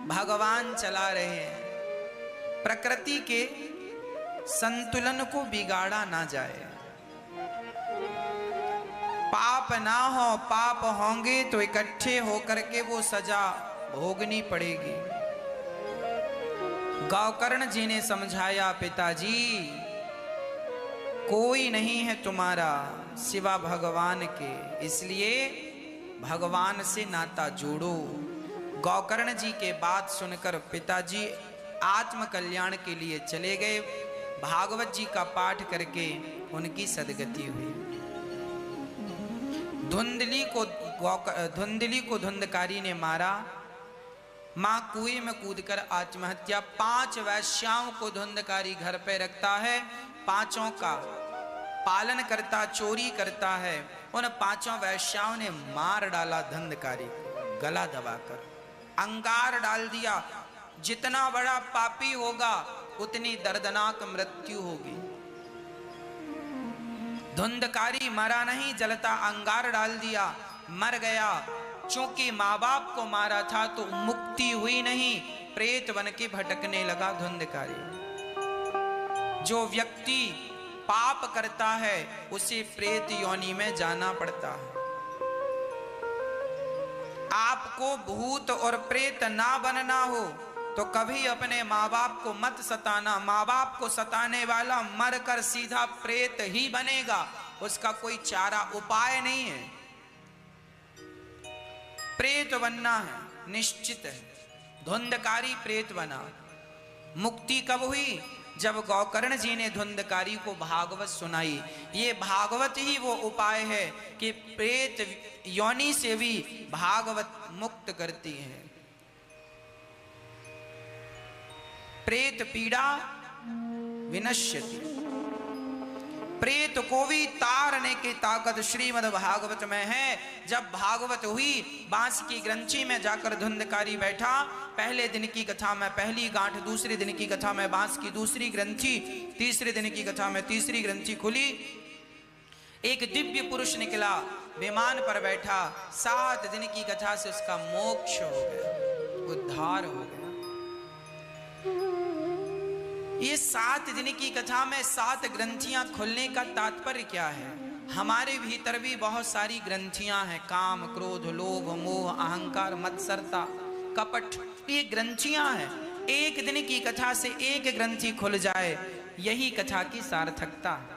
भगवान चला रहे हैं, प्रकृति के संतुलन को बिगाड़ा ना जाए। पाप ना हो, पाप होंगे तो इकट्ठे होकर के वो सजा भोगनी पड़ेगी। गौकर्ण जी ने समझाया, पिताजी कोई नहीं है तुम्हारा सिवा भगवान के, इसलिए भगवान से नाता जोड़ो। गौकर्ण जी के बात सुनकर पिताजी आत्म कल्याण के लिए चले गए। भागवत जी का पाठ करके उनकी सदगति हुई। धुंधली को धुंधकारी ने मारा, मां कुएं में कूदकर आत्महत्या। 5 वैश्याओं को धुंधकारी घर पे रखता है, 5 का पालन करता, चोरी करता है। उन 5 वैश्याओं ने मार डाला धुंधकारी को, गला दबाकर अंगार डाल दिया। जितना बड़ा पापी होगा उतनी दर्दनाक मृत्यु होगी। धुंधकारी मरा नहीं, जलता अंगार डाल दिया, मर गया। चूंकि माँ बाप को मारा था तो मुक्ति हुई नहीं, प्रेत बन के भटकने लगा धुंधकारी। जो व्यक्ति पाप करता है उसे प्रेत योनि में जाना पड़ता है। आपको भूत और प्रेत ना बनना हो तो कभी अपने माँ बाप को मत सताना। माँ बाप को सताने वाला मरकर सीधा प्रेत ही बनेगा, उसका कोई चारा उपाय नहीं है। प्रेत बनना है, निश्चित है। धुंधकारी प्रेत बना। मुक्ति कब हुई? जब गौकर्ण जी ने धुंधकारी को भागवत सुनाई। ये भागवत ही वो उपाय है कि प्रेत योनि से भी भागवत मुक्त करती है। प्रेत पीड़ा विनश्यति, प्रेत को भी तारने की ताकत श्रीमद् भागवत में है। जब भागवत हुई, बांस की ग्रंथि में जाकर धुंधकारी बैठा। पहले दिन की कथा में पहली गांठ, दूसरे दिन की कथा में बांस की दूसरी ग्रंथि, तीसरे दिन की कथा में तीसरी ग्रंथि खुली। एक दिव्य पुरुष निकला, विमान पर बैठा। 7 दिन की कथा से उसका मोक्ष हो गया, उद्धार हो गया। ये 7 दिन की कथा में 7 ग्रंथियां खुलने का तात्पर्य क्या है? हमारे भीतर भी बहुत सारी ग्रंथियां हैं। काम, क्रोध, लोभ, मोह, अहंकार, मत्सरता, कपट, ये ग्रंथियां हैं। एक दिन की कथा से एक ग्रंथि खुल जाए, यही कथा की सार्थकता है।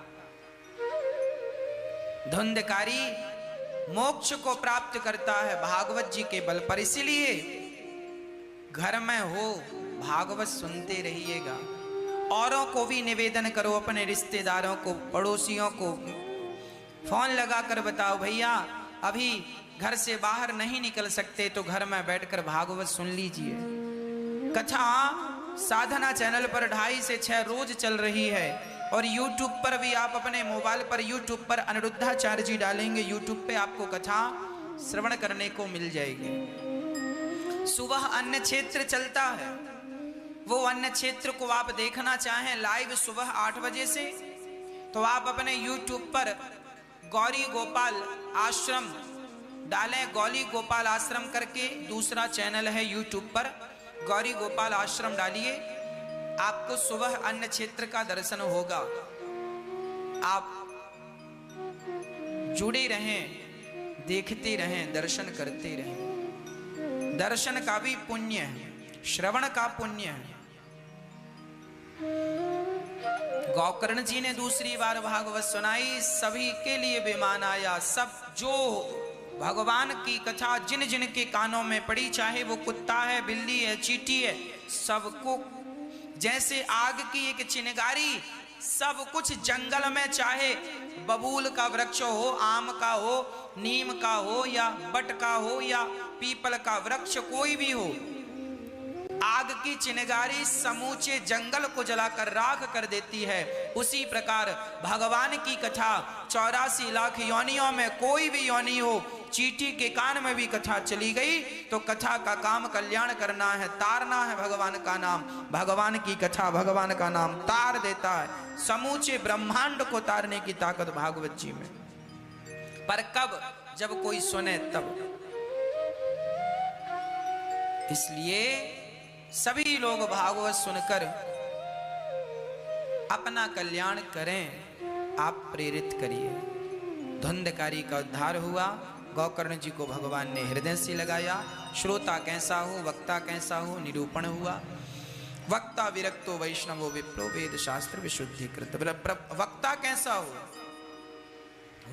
धुंधकारी मोक्ष को प्राप्त करता है भागवत जी के बल पर। इसलिए घर में हो भागवत सुनते रहिएगा। औरों को भी निवेदन करो, अपने रिश्तेदारों को, पड़ोसियों को फोन लगाकर बताओ, भैया अभी घर से बाहर नहीं निकल सकते तो घर में बैठकर भागवत सुन लीजिए। कथा साधना चैनल पर 2.5 से 6 रोज चल रही है। और YouTube पर भी आप अपने मोबाइल पर YouTube पर अनिरुद्धाचार्य जी डालेंगे, YouTube पे आपको कथा श्रवण करने को मिल जाएगी। सुबह अन्य क्षेत्र चलता है, वो अन्य क्षेत्र को आप देखना चाहें लाइव सुबह 8 बजे से, तो आप अपने YouTube पर गौरी गोपाल आश्रम डालें। गौरी गोपाल आश्रम करके दूसरा चैनल है YouTube पर, गौरी गोपाल आश्रम डालिए, आपको सुबह अन्य क्षेत्र का दर्शन होगा। आप जुड़े रहें, देखते रहें, दर्शन करते रहें। दर्शन का भी पुण्य है, श्रवण का पुण्य है। गौकर्ण जी ने दूसरी बार भागवत सुनाई, सभी के लिए विमान आया। सब जो भगवान की कथा जिन जिन के कानों में पड़ी, चाहे वो कुत्ता है, बिल्ली है, चींटी है, सबको जैसे आग की एक चिंगारी, सब कुछ जंगल में, चाहे बबूल का वृक्ष हो, आम का हो, नीम का हो, या बट का हो, या पीपल का वृक्ष कोई भी हो, आग की चिंगारी समूचे जंगल को जलाकर राख कर देती है। उसी प्रकार भगवान की कथा 84 लाख योनियों में कोई भी योनि हो, चींटी के कान में भी कथा चली गई तो कथा का काम कल्याण करना है, तारना है भगवान का नाम। भगवान की कथा भगवान का नाम तार देता है। समूचे ब्रह्मांड को तारने की ताकत भागवत जी में। पर कब? जब कोई सुने तब। इसलिए सभी लोग भागवत सुनकर अपना कल्याण करें, आप प्रेरित करिए। धुंधकारी का उद्धार हुआ, गौकर्ण जी को भगवान ने हृदय से लगाया। श्रोता कैसा हो, वक्ता कैसा हो, निरूपण हुआ। वक्ता विरक्तो वैष्णवो विप्रो वेद शास्त्र विशुद्धिकृत। वक्ता कैसा हो?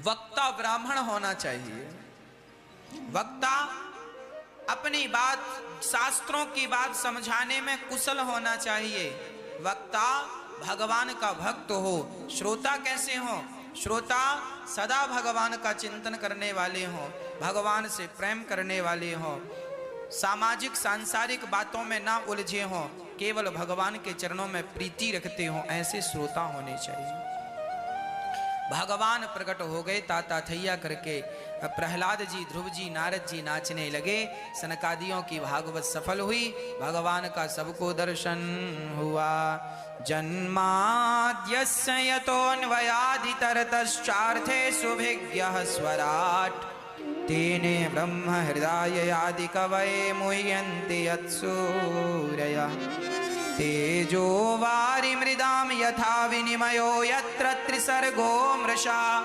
वक्ता ब्राह्मण होना चाहिए। वक्ता अपनी बात, शास्त्रों की बात समझाने में कुशल होना चाहिए। वक्ता भगवान का भक्त हो। श्रोता कैसे हो? श्रोता सदा भगवान का चिंतन करने वाले हों, भगवान से प्रेम करने वाले हों, सामाजिक सांसारिक बातों में ना उलझे हों, केवल भगवान के चरणों में प्रीति रखते हों, ऐसे श्रोता होने चाहिए। भगवान प्रकट हो गए ताता थैया करके। प्रहलाद जी, ध्रुव जी, नारद जी नाचने लगे। सनकादियों की भागवत सफल हुई, भगवान का सबको दर्शन हुआ। जन्माद्यस्य यतोऽन्वयादितरतश्चार्थे सुभिज्ञः स्वराट् तेने ब्रह्म हृदय आदि कवये मुह्यन्ति यत्सूरयः तेजो वारि मृदाम यथा विनिमयो यत्र त्रिसर्गो मृषा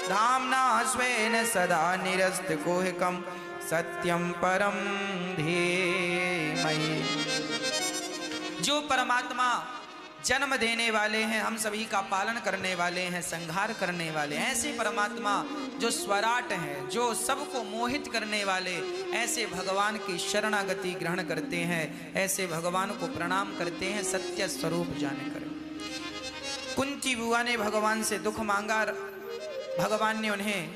धाम्ना स्वेन सदा निरस्तकुहकं सत्यं परं धीमहि। जो परमात्मा जन्म देने वाले हैं, हम सभी का पालन करने वाले हैं, संहार करने वाले, ऐसे परमात्मा जो स्वराट हैं, जो सबको मोहित करने वाले, ऐसे भगवान की शरणागति ग्रहण करते हैं, ऐसे भगवान को प्रणाम करते हैं सत्य स्वरूप जानकर। कुंती बुआ ने भगवान से दुख मांगा, भगवान ने उन्हें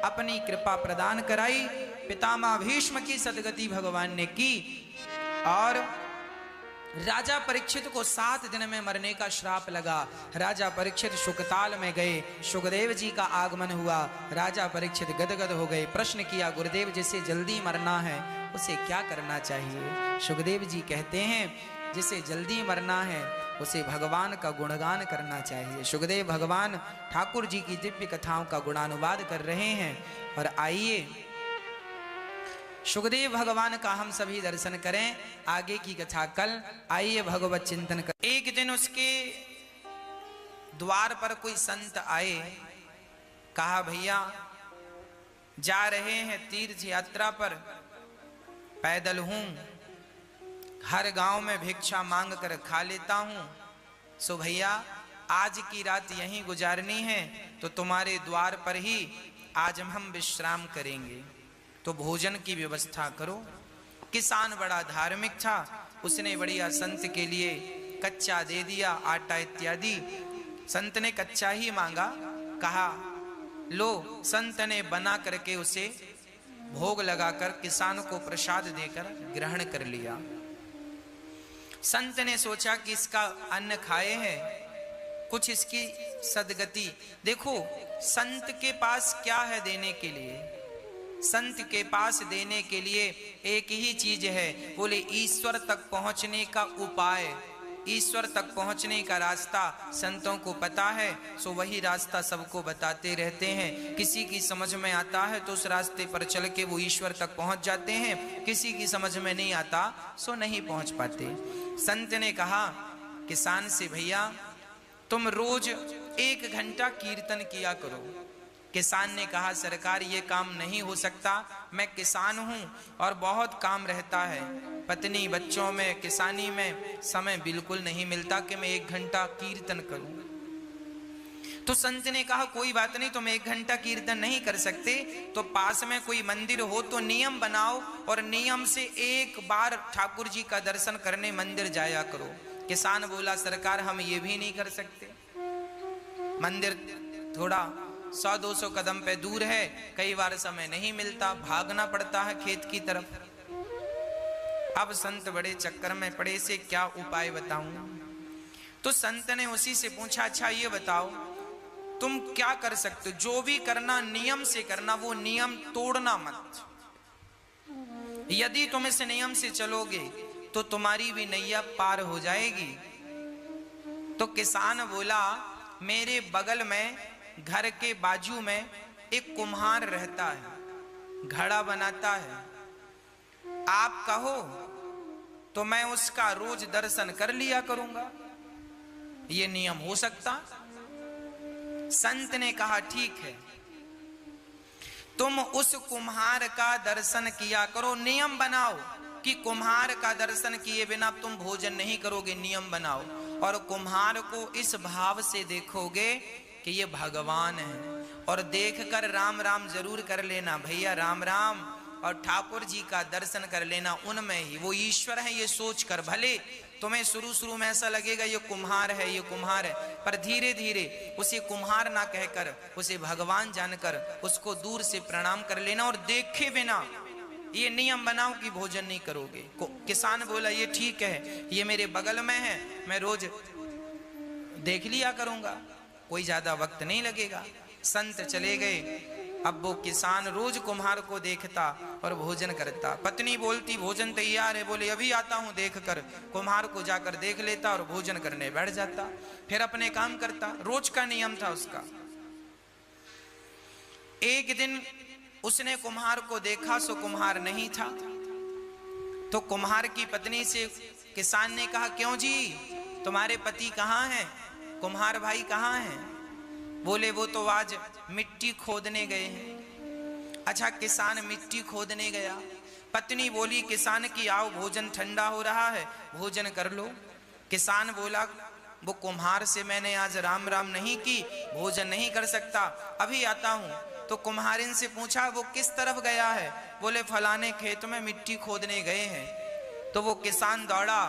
अपनी कृपा प्रदान कराई। पितामह भीष्म की सदगति भगवान ने की और राजा परीक्षित को 7 दिन में मरने का श्राप लगा। राजा परीक्षित शुकताल में गए, सुखदेव जी का आगमन हुआ। राजा परीक्षित गदगद हो गए। प्रश्न किया, गुरुदेव जिसे जल्दी मरना है उसे क्या करना चाहिए? सुखदेव जी कहते हैं, जिसे जल्दी मरना है उसे भगवान का गुणगान करना चाहिए। सुखदेव भगवान ठाकुर जी की दिव्य कथाओं का गुणानुवाद कर रहे हैं। और आइए सुखदेव भगवान का हम सभी दर्शन करें। आगे की कथा कल। आइए भगवत चिंतन करें। एक दिन उसके द्वार पर कोई संत आए। कहा, भैया जा रहे हैं तीर्थ यात्रा पर, पैदल हूं, हर गांव में भिक्षा मांग कर खा लेता हूं, सो भैया आज की रात यहीं गुजारनी है, तो तुम्हारे द्वार पर ही आज हम विश्राम करेंगे, तो भोजन की व्यवस्था करो। किसान बड़ा धार्मिक था, उसने बढ़िया संत के लिए कच्चा दे दिया, आटा इत्यादि। संत ने कच्चा ही मांगा। कहा, लो। संत ने बना करके उसे भोग लगाकर किसान को प्रसाद देकर ग्रहण कर लिया। संत ने सोचा कि इसका अन्न खाए हैं, कुछ इसकी सदगति। देखो संत के पास क्या है देने के लिए? संत के पास देने के लिए एक ही चीज है, बोले ईश्वर तक पहुंचने का उपाय, ईश्वर तक पहुंचने का रास्ता संतों को पता है, सो वही रास्ता सबको बताते रहते हैं। किसी की समझ में आता है तो उस रास्ते पर चल के वो ईश्वर तक पहुंच जाते हैं, किसी की समझ में नहीं आता सो नहीं पहुंच पाते। संत ने कहा किसान से, भैया तुम रोज 1 घंटा कीर्तन किया करो। किसान ने कहा, सरकार ये काम नहीं हो सकता, मैं किसान हूं और बहुत काम रहता है, पत्नी बच्चों में किसानी में समय बिल्कुल नहीं मिलता कि मैं 1 घंटा कीर्तन करूं। तो संत ने कहा, कोई बात नहीं, तुम 1 घंटा कीर्तन नहीं कर सकते तो पास में कोई मंदिर हो तो नियम बनाओ और नियम से 1 बार ठाकुर जी का दर्शन करने मंदिर जाया करो। किसान बोला, सरकार हम ये भी नहीं कर सकते, मंदिर थोड़ा 100-200 कदम पे दूर है, कई बार समय नहीं मिलता, भागना पड़ता है खेत की तरफ। अब संत बड़े चक्कर में पड़े, से क्या उपाय बताऊं? तो संत ने उसी से पूछा, अच्छा ये बताओ तुम क्या कर सकते हो? जो भी करना नियम से करना, वो नियम तोड़ना मत। यदि तुम इस नियम से चलोगे तो तुम्हारी भी नैया पार हो जाएगी। तो किसान बोला, मेरे बगल में घर के बाजू में एक कुम्हार रहता है, घड़ा बनाता है, आप कहो तो मैं उसका रोज दर्शन कर लिया करूंगा, ये नियम हो सकता? संत ने कहा, ठीक है, तुम उस कुम्हार का दर्शन किया करो, नियम बनाओ कि कुम्हार का दर्शन किए बिना तुम भोजन नहीं करोगे, नियम बनाओ। और कुम्हार को इस भाव से देखोगे कि ये भगवान है, और देखकर राम राम जरूर कर लेना, भैया राम राम, और ठाकुर जी का दर्शन कर लेना, उनमें ही वो ईश्वर है ये सोचकर। भले तुम्हें शुरू में ऐसा लगेगा ये कुम्हार है, ये कुम्हार है, पर धीरे धीरे उसे कुम्हार ना कहकर उसे भगवान जानकर उसको दूर से प्रणाम कर लेना, और देखे बिना ये नियम बनाओ कि भोजन नहीं करोगे। किसान बोला, ये ठीक है, ये मेरे बगल में है, मैं रोज देख लिया करूंगा, कोई ज्यादा वक्त नहीं लगेगा। संत चले गए। अब वो किसान रोज कुम्हार को देखता और भोजन करता। पत्नी बोलती, भोजन तैयार है, बोले अभी आता हूं देखकर। कुम्हार को जाकर देख लेता और भोजन करने बैठ जाता, फिर अपने काम करता। रोज का नियम था उसका। एक दिन उसने कुम्हार को देखा, सो कुम्हार नहीं था। तो कुम्हार की पत्नी से किसान ने कहा, क्यों जी तुम्हारे पति कहाँ हैं, कुम्हार भाई कहाँ हैं? बोले वो तो आज मिट्टी खोदने गए हैं। अच्छा, किसान मिट्टी खोदने गया। पत्नी बोली किसान की, आओ भोजन ठंडा हो रहा है, भोजन कर लो। किसान बोला, वो कुम्हार से मैंने आज राम राम नहीं की, भोजन नहीं कर सकता, अभी आता हूं। तो कुम्हारिन से पूछा, वो किस तरफ गया है? बोले फलाने खेत में मिट्टी खोदने गए हैं। तो वो किसान दौड़ा।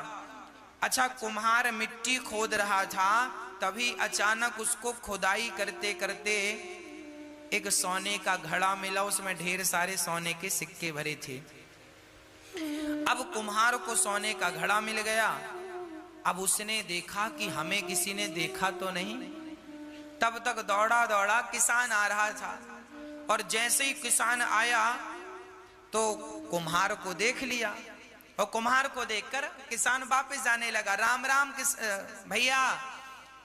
अच्छा, कुम्हार मिट्टी खोद रहा था, तभी अचानक उसको खुदाई करते करते एक सोने का घड़ा मिला, उसमें ढेर सारे सोने के सिक्के भरे थे। अब कुम्हार को सोने का घड़ा मिल गया, अब उसने देखा कि हमें किसी ने देखा तो नहीं। तब तक दौड़ा दौड़ा किसान आ रहा था, और जैसे ही किसान आया तो कुम्हार को देख लिया, और कुम्हार को देखकर किसान वापस जाने लगा। राम राम भैया।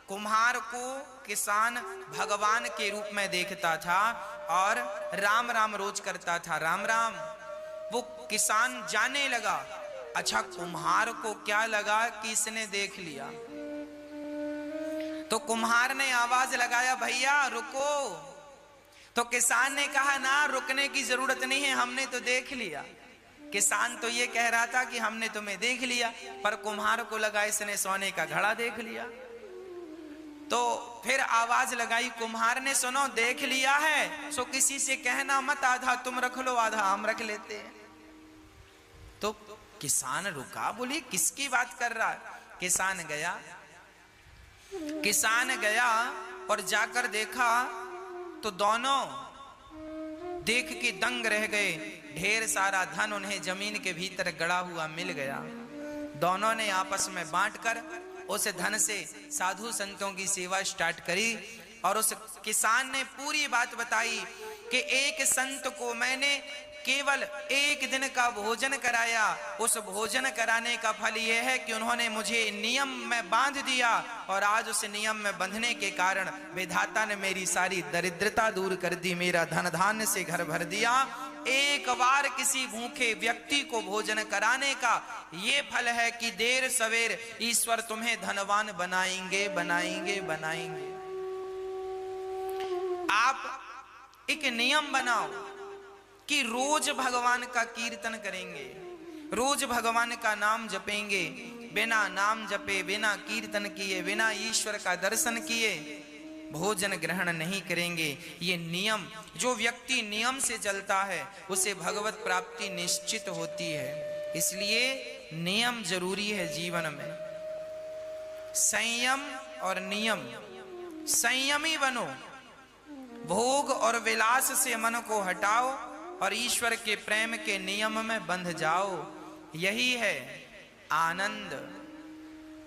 कुम्हार को किसान भगवान के रूप में देखता था और राम राम रोज करता था, राम राम। वो किसान जाने लगा। अच्छा, कुम्हार को क्या लगा कि इसने देख लिया, तो कुम्हार ने आवाज लगाया, भैया रुको। तो किसान ने कहा, ना रुकने की जरूरत नहीं है, हमने तो देख लिया। किसान तो ये कह रहा था कि हमने तुम्हें देख लिया, पर कुम्हार को लगा इसने सोने का घड़ा देख लिया। तो फिर आवाज लगाई कुम्हार ने, सुनो देख लिया है सो किसी से कहना मत, आधा तुम रख लो आधा हम रख लेते हैं। तो किसान रुका, बोली किसकी बात कर रहा है। किसान गया और जाकर देखा तो दोनों देख के दंग रह गए। ढेर सारा धन उन्हें जमीन के भीतर गड़ा हुआ मिल गया। दोनों ने आपस में बांटकर उस धन से साधु संतों की सेवा स्टार्ट करी। और उस किसान ने पूरी बात बताई कि एक संत को मैंने केवल एक दिन का भोजन कराया, उस भोजन कराने का फल यह है कि उन्होंने मुझे नियम में बांध दिया, और आज उस नियम में बंधने के कारण विधाता ने मेरी सारी दरिद्रता दूर कर दी, मेरा धन धान्य से घर भर दिया। एक बार किसी भूखे व्यक्ति को भोजन कराने का ये फल है कि देर सवेर ईश्वर तुम्हें धनवान बनाएंगे बनाएंगे बनाएंगे। आप एक नियम बनाओ कि रोज भगवान का कीर्तन करेंगे, रोज भगवान का नाम जपेंगे। बिना नाम जपे, बिना कीर्तन किए, बिना ईश्वर का दर्शन किए भोजन ग्रहण नहीं करेंगे। ये नियम, जो व्यक्ति नियम से चलता है उसे भगवत प्राप्ति निश्चित होती है। इसलिए नियम जरूरी है जीवन में। संयम और नियम, संयमी बनो, भोग और विलास से मन को हटाओ और ईश्वर के प्रेम के नियम में बंध जाओ। यही है आनंद।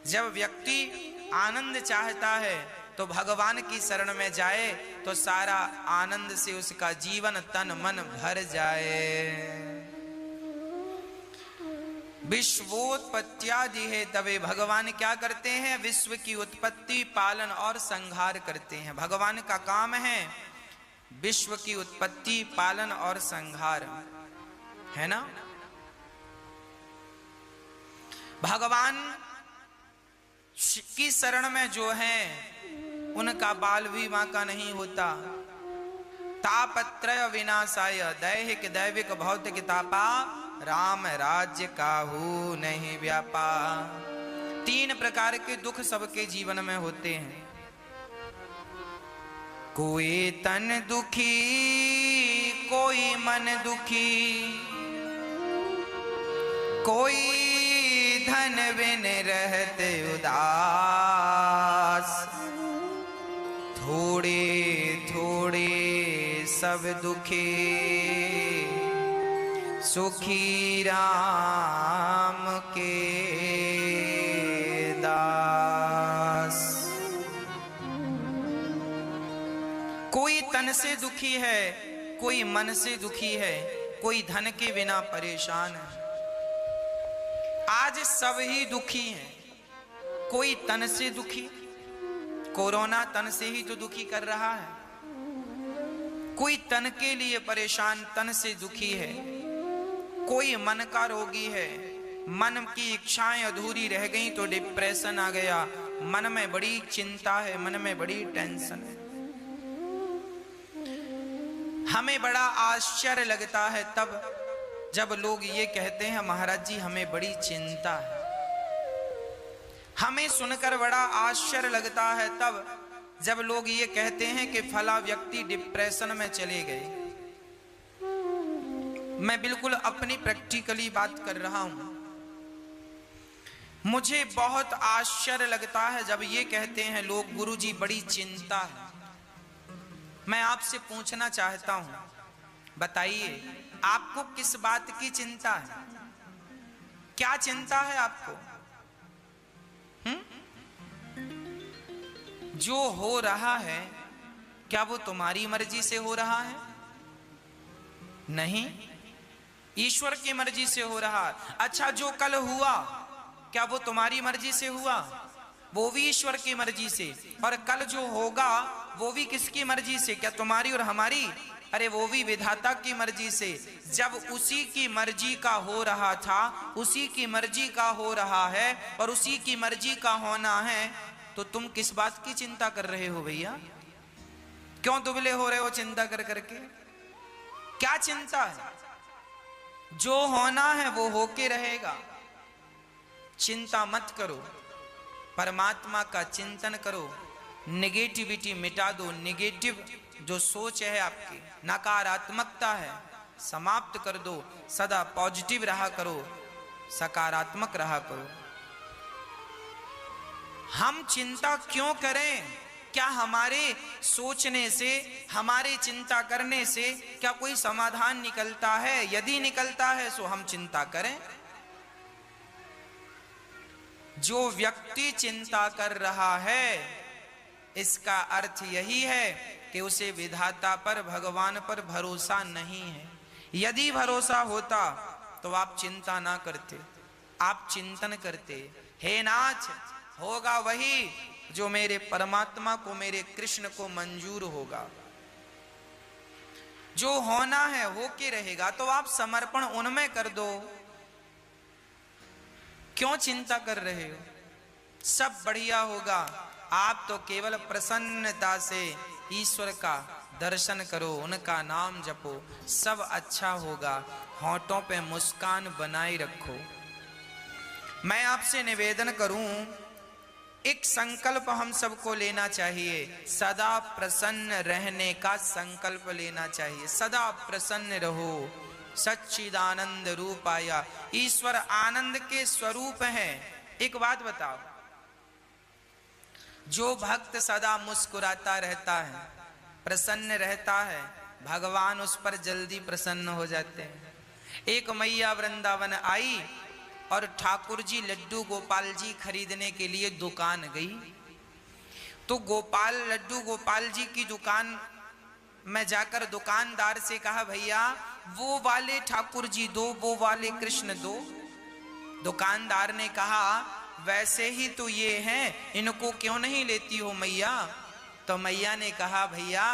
जब व्यक्ति आनंद चाहता है तो भगवान की शरण में जाए तो सारा आनंद से उसका जीवन तन मन भर जाए। विश्वोत्पत्त्यादि है तबे, भगवान क्या करते हैं, विश्व की उत्पत्ति, पालन और संहार करते हैं। भगवान का काम है विश्व की उत्पत्ति, पालन और संहार, है ना। भगवान की शरण में जो है उनका बाल भी मां का नहीं होता। तापत्रय विनाशाय, दैहिक दैविक भौतिक तापा, राम राज्य काहू नहीं व्यापा। 3 प्रकार के दुख सबके जीवन में होते हैं। कोई तन दुखी, कोई मन दुखी, कोई धन बिन रहते उदास। थोड़े थोड़े सब दुखी, सुखी राम के दास। कोई तन से दुखी है, कोई मन से दुखी है, कोई धन के बिना परेशान है। आज सब ही दुखी हैं। कोई तन से दुखी, कोरोना तन से ही तो दुखी कर रहा है। कोई तन के लिए परेशान, तन से दुखी है। कोई मन का रोगी है, मन की इच्छाएं अधूरी रह गई तो डिप्रेशन आ गया, मन में बड़ी चिंता है, मन में बड़ी टेंशन है। हमें बड़ा आश्चर्य लगता है तब जब लोग ये कहते हैं महाराज जी हमें बड़ी चिंता है। हमें सुनकर बड़ा आश्चर्य लगता है तब जब लोग ये कहते हैं कि फला व्यक्ति डिप्रेशन में चले गए। मैं बिल्कुल अपनी प्रैक्टिकली बात कर रहा हूं। मुझे बहुत आश्चर्य लगता है जब ये कहते हैं लोग गुरुजी बड़ी चिंता है। मैं आपसे पूछना चाहता हूं, बताइए आपको किस बात की चिंता है? क्या चिंता है आपको? जो हो रहा है क्या वो तुम्हारी मर्जी से हो रहा है? नहीं, ईश्वर की मर्जी से हो रहा है। अच्छा, जो कल हुआ क्या वो तुम्हारी मर्जी से हुआ? वो भी ईश्वर की मर्जी से। और कल जो होगा वो भी किसकी मर्जी से? क्या तुम्हारी और हमारी? अरे वो भी विधाता की मर्जी से। जब उसी की मर्जी का हो रहा था, उसी की मर्जी का हो रहा है और उसी की मर्जी का होना है, तो तुम किस बात की चिंता कर रहे हो भैया? क्यों दुबले हो रहे हो चिंता कर करके? क्या चिंता है? जो होना है वो होके रहेगा। चिंता मत करो, परमात्मा का चिंतन करो। नेगेटिविटी मिटा दो। नेगेटिव जो सोच है आपकी, नकारात्मकता है, समाप्त कर दो। सदा पॉजिटिव रहा करो, सकारात्मक रहा करो। हम चिंता क्यों करें? क्या हमारे सोचने से, हमारे चिंता करने से क्या कोई समाधान निकलता है? यदि निकलता है तो हम चिंता करें। जो व्यक्ति चिंता कर रहा है इसका अर्थ यही है कि उसे विधाता पर, भगवान पर भरोसा नहीं है। यदि भरोसा होता तो आप चिंता ना करते, आप चिंतन करते। हे नाथ, होगा वही जो मेरे परमात्मा को, मेरे कृष्ण को मंजूर होगा। जो होना है होके रहेगा, तो आप समर्पण उनमें कर दो। क्यों चिंता कर रहे हो? सब बढ़िया होगा। आप तो केवल प्रसन्नता से ईश्वर का दर्शन करो, उनका नाम जपो, सब अच्छा होगा। होठों पे मुस्कान बनाए रखो। मैं आपसे निवेदन करूं, एक संकल्प हम सबको लेना चाहिए। सदा प्रसन्न रहने का संकल्प लेना चाहिए। सदा प्रसन्न रहो। सच्चिदानंद रूपाया, ईश्वर आनंद के स्वरूप हैं। एक बात बताओ, जो भक्त सदा मुस्कुराता रहता है, प्रसन्न रहता है, भगवान उस पर जल्दी प्रसन्न हो जाते हैं। एक मैया वृंदावन आई और ठाकुर जी लड्डू गोपाल जी खरीदने के लिए दुकान गई। तो लड्डू गोपाल जी की दुकान में जाकर दुकानदार से कहा, भैया वो वाले ठाकुर जी दो, वो वाले कृष्ण दो। दुकानदार ने कहा, वैसे ही तो ये हैं, इनको क्यों नहीं लेती हो मैया? तो मैया ने कहा, भैया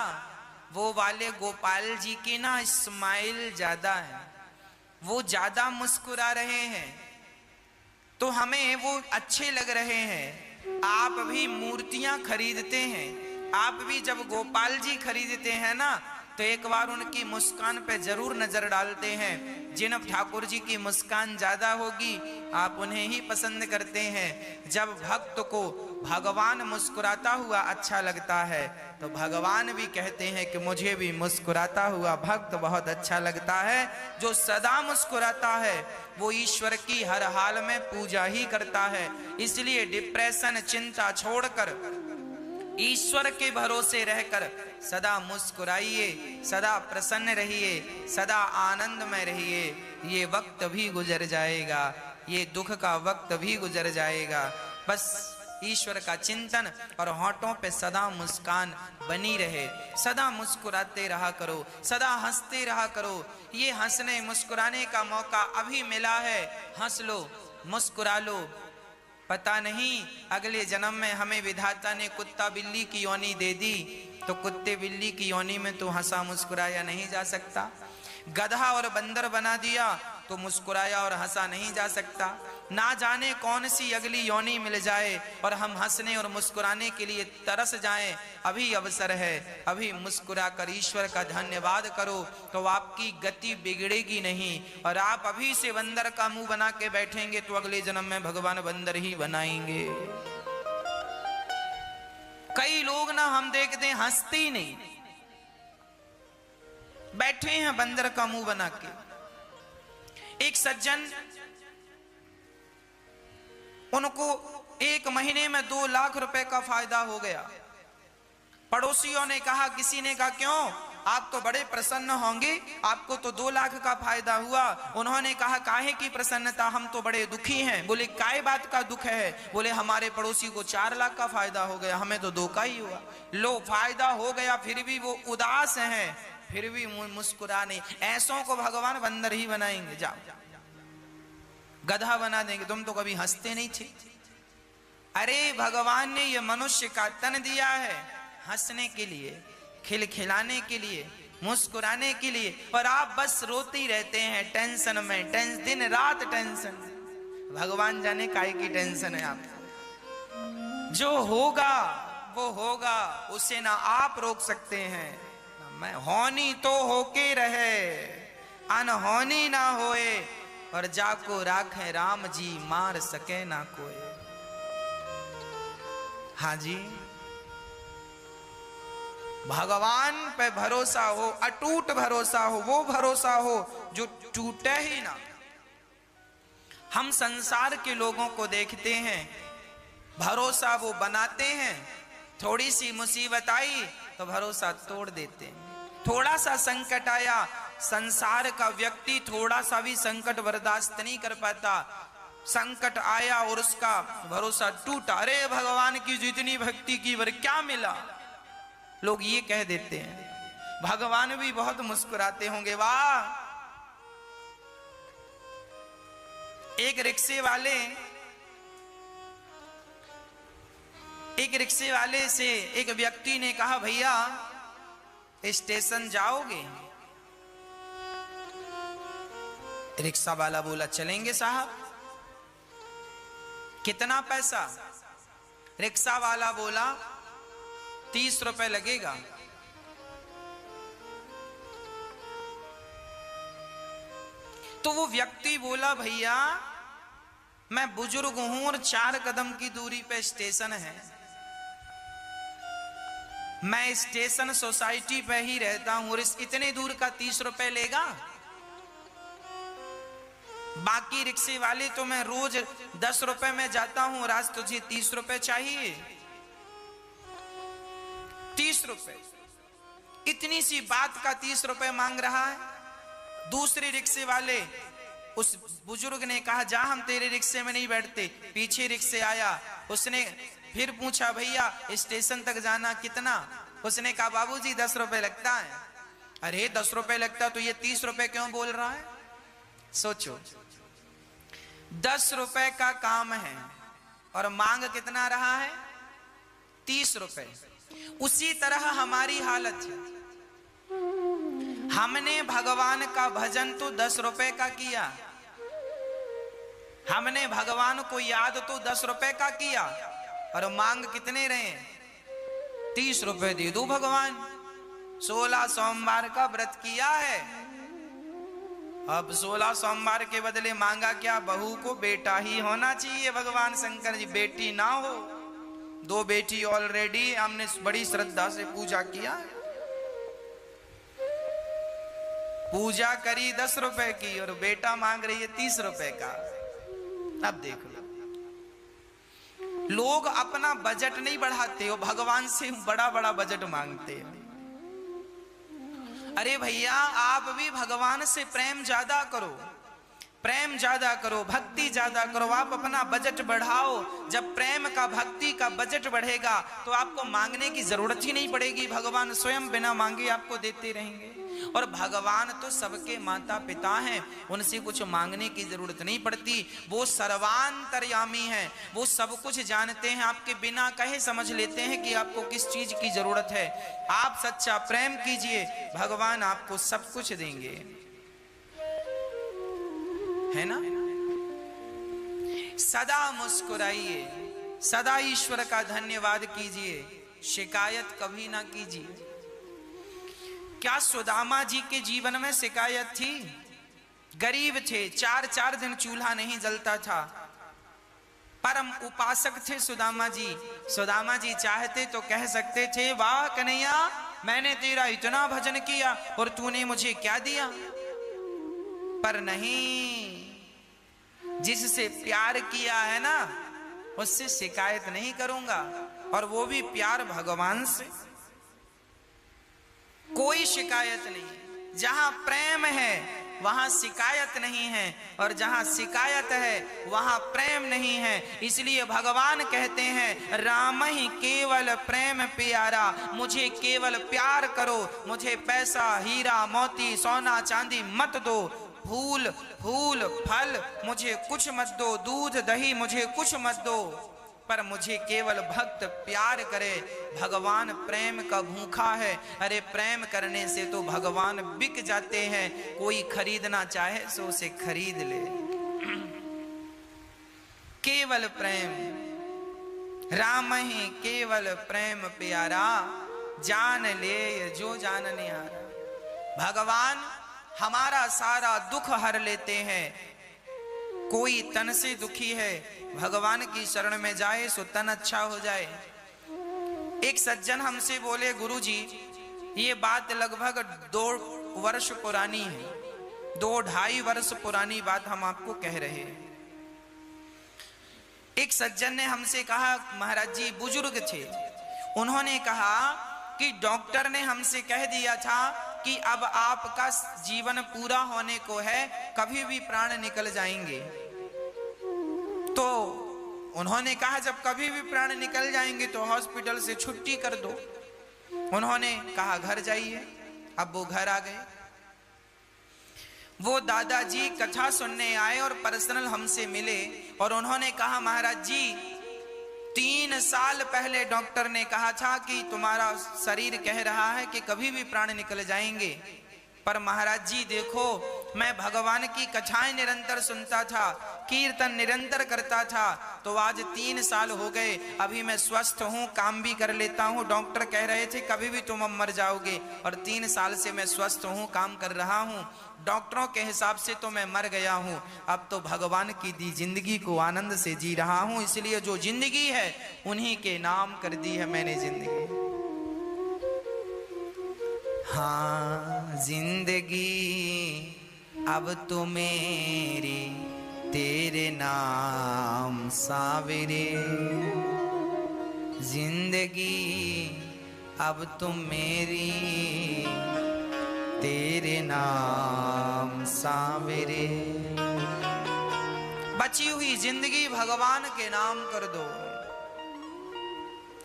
वो वाले गोपाल जी की ना स्माइल ज्यादा है, वो ज्यादा मुस्कुरा रहे हैं, तो हमें वो अच्छे लग रहे हैं। आप भी मूर्तियां खरीदते हैं, आप भी जब गोपाल जी खरीदते हैं ना, तो एक बार उनकी मुस्कान पे जरूर नजर डालते हैं। जिन ठाकुर जी की मुस्कान ज्यादा होगी आप उन्हें ही पसंद करते हैं। जब भक्त को भगवान मुस्कुराता हुआ अच्छा लगता है तो भगवान भी कहते हैं कि मुझे भी मुस्कुराता हुआ भक्त बहुत अच्छा लगता है। जो सदा मुस्कुराता है वो ईश्वर की हर हाल में पूजा ही करता है। इसलिए डिप्रेशन, चिंता छोड़कर ईश्वर के भरोसे रहकर सदा मुस्कुराइए, सदा प्रसन्न रहिए, सदा आनंद में रहिए। ये वक्त भी गुजर जाएगा, ये दुख का वक्त भी गुजर जाएगा। बस ईश्वर का चिंतन और होठों पे सदा मुस्कान बनी रहे। सदा मुस्कुराते रहा करो, सदा हंसते रहा करो। ये हंसने मुस्कुराने का मौका अभी मिला है, हंस लो, मुस्कुरा लो। पता नहीं अगले जन्म में हमें विधाता ने कुत्ता बिल्ली की योनि दे दी तो कुत्ते बिल्ली की योनि में तो हंसा मुस्कुराया नहीं जा सकता। गधा और बंदर बना दिया तो मुस्कुराया और हंसा नहीं जा सकता। ना जाने कौन सी अगली योनि मिल जाए और हम हंसने और मुस्कुराने के लिए तरस जाएं। अभी अवसर है, अभी मुस्कुरा कर ईश्वर का धन्यवाद करो तो आपकी गति बिगड़ेगी नहीं। और आप अभी से बंदर का मुंह बना के बैठेंगे तो अगले जन्म में भगवान बंदर ही बनाएंगे। कई लोग ना हम देखते हैं हंसते ही नहीं, बैठे हैं बंदर का मुंह बना के। एक सज्जन, उनको 1 महीने में 2 लाख रुपए का फायदा हो गया। पड़ोसियों ने कहा, किसी ने कहा क्यों, आप तो बड़े प्रसन्न होंगे, आपको तो 2 लाख का फायदा हुआ। उन्होंने कहा काहे की प्रसन्नता, हम तो बड़े दुखी हैं। बोले काय बात का दुख है। बोले हमारे पड़ोसी को 4 लाख का फायदा हो गया, हमें तो 2 का ही हुआ। लो फायदा हो गया फिर भी वो उदास हैं, फिर भी मुस्कुरा नहीं। ऐसों को भगवान बंदर ही बनाएंगे, जाओ गधा बना देंगे। तुम तो कभी हंसते नहीं थे। अरे भगवान ने ये मनुष्य का तन दिया है हंसने के लिए, खिलखिलाने के लिए, मुस्कुराने के लिए, पर आप बस रोते ही रहते हैं टेंशन में, दिन रात टेंशन। भगवान जाने काहे की टेंशन है आपको। जो होगा वो होगा, उसे ना आप रोक सकते हैं ना मैं। होनी तो होके रहे, अनहोनी ना होए, और जाको राखे राम जी, मार सके ना कोई। हाँ जी, भगवान पे भरोसा हो, अटूट भरोसा हो, वो भरोसा हो जो टूटे ही ना। हम संसार के लोगों को देखते हैं, भरोसा वो बनाते हैं, थोड़ी सी मुसीबत आई तो भरोसा तोड़ देते हैं। थोड़ा सा संकट आया, संसार का व्यक्ति थोड़ा सा भी संकट बर्दाश्त नहीं कर पाता। संकट आया और उसका भरोसा टूटा, अरे भगवान की जितनी भक्ति की वर क्या मिला, लोग ये कह देते हैं। भगवान भी बहुत मुस्कुराते होंगे। वाह, एक रिक्शे वाले से एक व्यक्ति ने कहा, भैया स्टेशन जाओगे? रिक्शा वाला बोला चलेंगे साहब। कितना पैसा? रिक्शा वाला बोला 30 रुपए लगेगा। तो वो व्यक्ति बोला, भैया मैं बुजुर्ग हूं और 4 कदम की दूरी पे स्टेशन है, मैं स्टेशन सोसाइटी पे ही रहता हूं और इस इतने दूर का 30 रुपए लेगा? बाकी रिक्शे वाले तो मैं रोज 10 रुपए में जाता हूं और आज तुझे 30 रुपए चाहिए। 30 रुपए, इतनी सी बात का 30 रुपए मांग रहा है। दूसरे रिक्शे वाले, उस बुजुर्ग ने कहा, जा हम तेरे रिक्शे में नहीं बैठते। पीछे रिक्शे आया, उसने फिर पूछा, भैया स्टेशन तक जाना कितना? उसने कहा, बाबूजी 10 रुपए लगता है। अरे 10 रुपए लगता तो ये 30 रुपए क्यों बोल रहा है? सोचो, 10 रुपए का काम है और मांग कितना रहा है? 30 रुपए। उसी तरह हमारी हालत है। हमने भगवान का भजन तो 10 रुपए का किया, हमने भगवान को याद तो 10 रुपए का किया, और मांग कितने रहे? 30 रुपए दे दो भगवान। 16 सोमवार का व्रत किया है, अब 16 सोमवार के बदले मांगा क्या? बहू को बेटा ही होना चाहिए। भगवान शंकर जी बेटी ना हो, 2 बेटी ऑलरेडी, हमने बड़ी श्रद्धा से पूजा किया, पूजा करी 10 रुपए की और बेटा मांग रही है 30 रुपए का। अब देख लो, लोग अपना बजट नहीं बढ़ाते हो, भगवान से बड़ा बड़ा बजट मांगते हैं। अरे भैया, आप भी भगवान से प्रेम ज्यादा करो, प्रेम ज्यादा करो, भक्ति ज्यादा करो। आप अपना बजट बढ़ाओ। जब प्रेम का, भक्ति का बजट बढ़ेगा तो आपको मांगने की जरूरत ही नहीं पड़ेगी। भगवान स्वयं बिना मांगे आपको देते रहेंगे। और भगवान तो सबके माता पिता हैं, उनसे कुछ मांगने की जरूरत नहीं पड़ती। वो सर्वांतर्यामी हैं, वो सब कुछ जानते हैं। आपके बिना कहे समझ लेते हैं कि आपको किस चीज की जरूरत है। आप सच्चा प्रेम कीजिए, भगवान आपको सब कुछ देंगे, है ना? सदा मुस्कुराइए, सदा ईश्वर का धन्यवाद कीजिए, शिकायत कभी ना कीजिए। क्या सुदामा जी के जीवन में शिकायत थी? गरीब थे, 4-4 दिन चूल्हा नहीं जलता था, परम उपासक थे सुदामा जी। सुदामा जी चाहते तो कह सकते थे, वाह कन्हैया, मैंने तेरा इतना भजन किया और तूने मुझे क्या दिया? पर नहीं, जिससे प्यार किया है ना, उससे शिकायत नहीं करूंगा, और वो भी प्यार भगवान से। कोई शिकायत नहीं। जहां प्रेम है वहां शिकायत नहीं है, और जहां शिकायत है वहां प्रेम नहीं है। इसलिए भगवान कहते हैं राम ही केवल प्रेम प्यारा, मुझे केवल प्यार करो, मुझे पैसा हीरा मोती सोना चांदी मत दो, फूल फूल फल मुझे कुछ मत दो, दूध दही मुझे कुछ मत दो, पर मुझे केवल भक्त प्यार करे। भगवान प्रेम का भूखा है। अरे प्रेम करने से तो भगवान बिक जाते हैं, कोई खरीदना चाहे सो उसे खरीद ले। केवल प्रेम, राम ही केवल प्रेम प्यारा, जान ले जो जान निहारा। भगवान हमारा सारा दुख हर लेते हैं। कोई तन से दुखी है, भगवान की शरण में जाए सो तन अच्छा हो जाए। एक सज्जन हमसे बोले गुरुजी, ये बात लगभग 2 वर्ष पुरानी है, 2-2.5 वर्ष पुरानी बात हम आपको कह रहे हैं। एक सज्जन ने हमसे कहा, महाराज जी बुजुर्ग थे, उन्होंने कहा कि डॉक्टर ने हमसे कह दिया था कि अब आपका जीवन पूरा होने को है, कभी भी प्राण निकल जाएंगे। तो उन्होंने कहा जब कभी भी प्राण निकल जाएंगे तो हॉस्पिटल से छुट्टी कर दो। उन्होंने कहा घर जाइए। अब वो घर आ गए। वो दादाजी कथा सुनने आए और पर्सनल हमसे मिले, और उन्होंने कहा महाराज जी 3 साल पहले डॉक्टर ने कहा था कि तुम्हारा शरीर कह रहा है कि कभी भी प्राण निकल जाएंगे, पर महाराज जी देखो मैं भगवान की कथाएं निरंतर सुनता था, कीर्तन निरंतर करता था, तो आज 3 साल हो गए, अभी मैं स्वस्थ हूँ, काम भी कर लेता हूँ। डॉक्टर कह रहे थे कभी भी तुम मर जाओगे, और 3 साल से मैं स्वस्थ हूँ, काम कर रहा हूँ। डॉक्टरों के हिसाब से तो मैं मर गया हूँ, अब तो भगवान की दी जिंदगी को आनंद से जी रहा हूँ, इसलिए जो जिंदगी है उन्हीं के नाम कर दी है मैंने जिंदगी। हाँ जिंदगी अब तो मेरी तेरे नाम सावरे, जिंदगी अब तो मेरी तेरे नाम सावरे। बची हुई जिंदगी भगवान के नाम कर दो।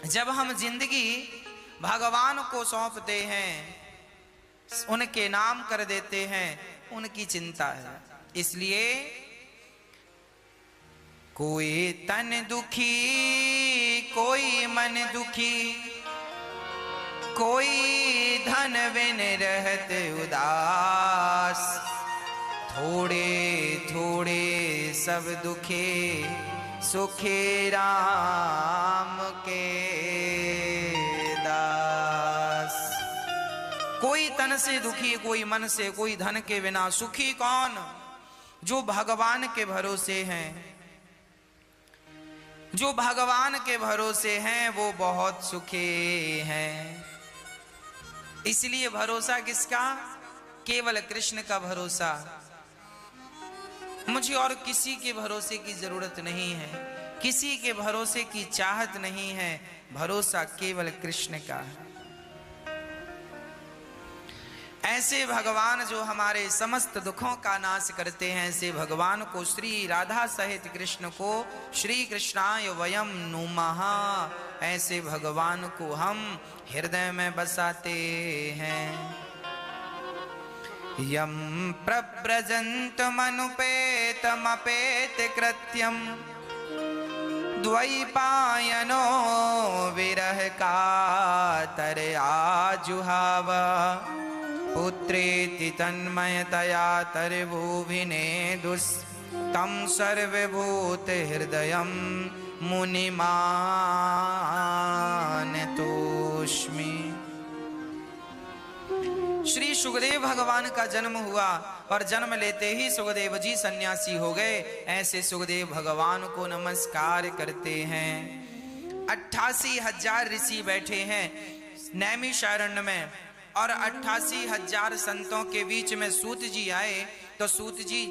जब हम जिंदगी भगवान को सौंपते हैं, उनके नाम कर देते हैं, उनकी चिंता है। इसलिए कोई तन दुखी कोई मन दुखी, कोई धन बिन रहत उदास, थोड़े थोड़े सब दुखे सुखे राम के दास। कोई तन से दुखी कोई मन से, कोई धन के बिना सुखी कौन? जो भगवान के भरोसे हैं। जो भगवान के भरोसे हैं वो बहुत सुखी हैं। इसलिए भरोसा किसका? केवल कृष्ण का भरोसा। मुझे और किसी के भरोसे की जरूरत नहीं है, किसी के भरोसे की चाहत नहीं है, भरोसा केवल कृष्ण का है। ऐसे भगवान जो हमारे समस्त दुखों का नाश करते हैं, ऐसे भगवान को, श्री राधा सहित कृष्ण को श्री कृष्णाय वयम नुमः, ऐसे भगवान को हम हृदय में बसाते हैं। यम प्रव्रजन्तमनुपेतमपेत कृत्यम, द्वैपायनो विरह कातर आजुहाव, पुत्रेति तन्मयतया तर्वुभिने दुस्तं सर्वभूत हृदयं मुनिमानतोऽस्मि। श्री सुखदेव भगवान का जन्म हुआ और जन्म लेते ही सुखदेव जी सन्यासी हो गए। ऐसे सुखदेव भगवान को नमस्कार करते हैं। 88,000 ऋषि बैठे हैं नैमिषारण्य में, और 88,000 संतों के बीच में सूत जी आए, तो सूत जी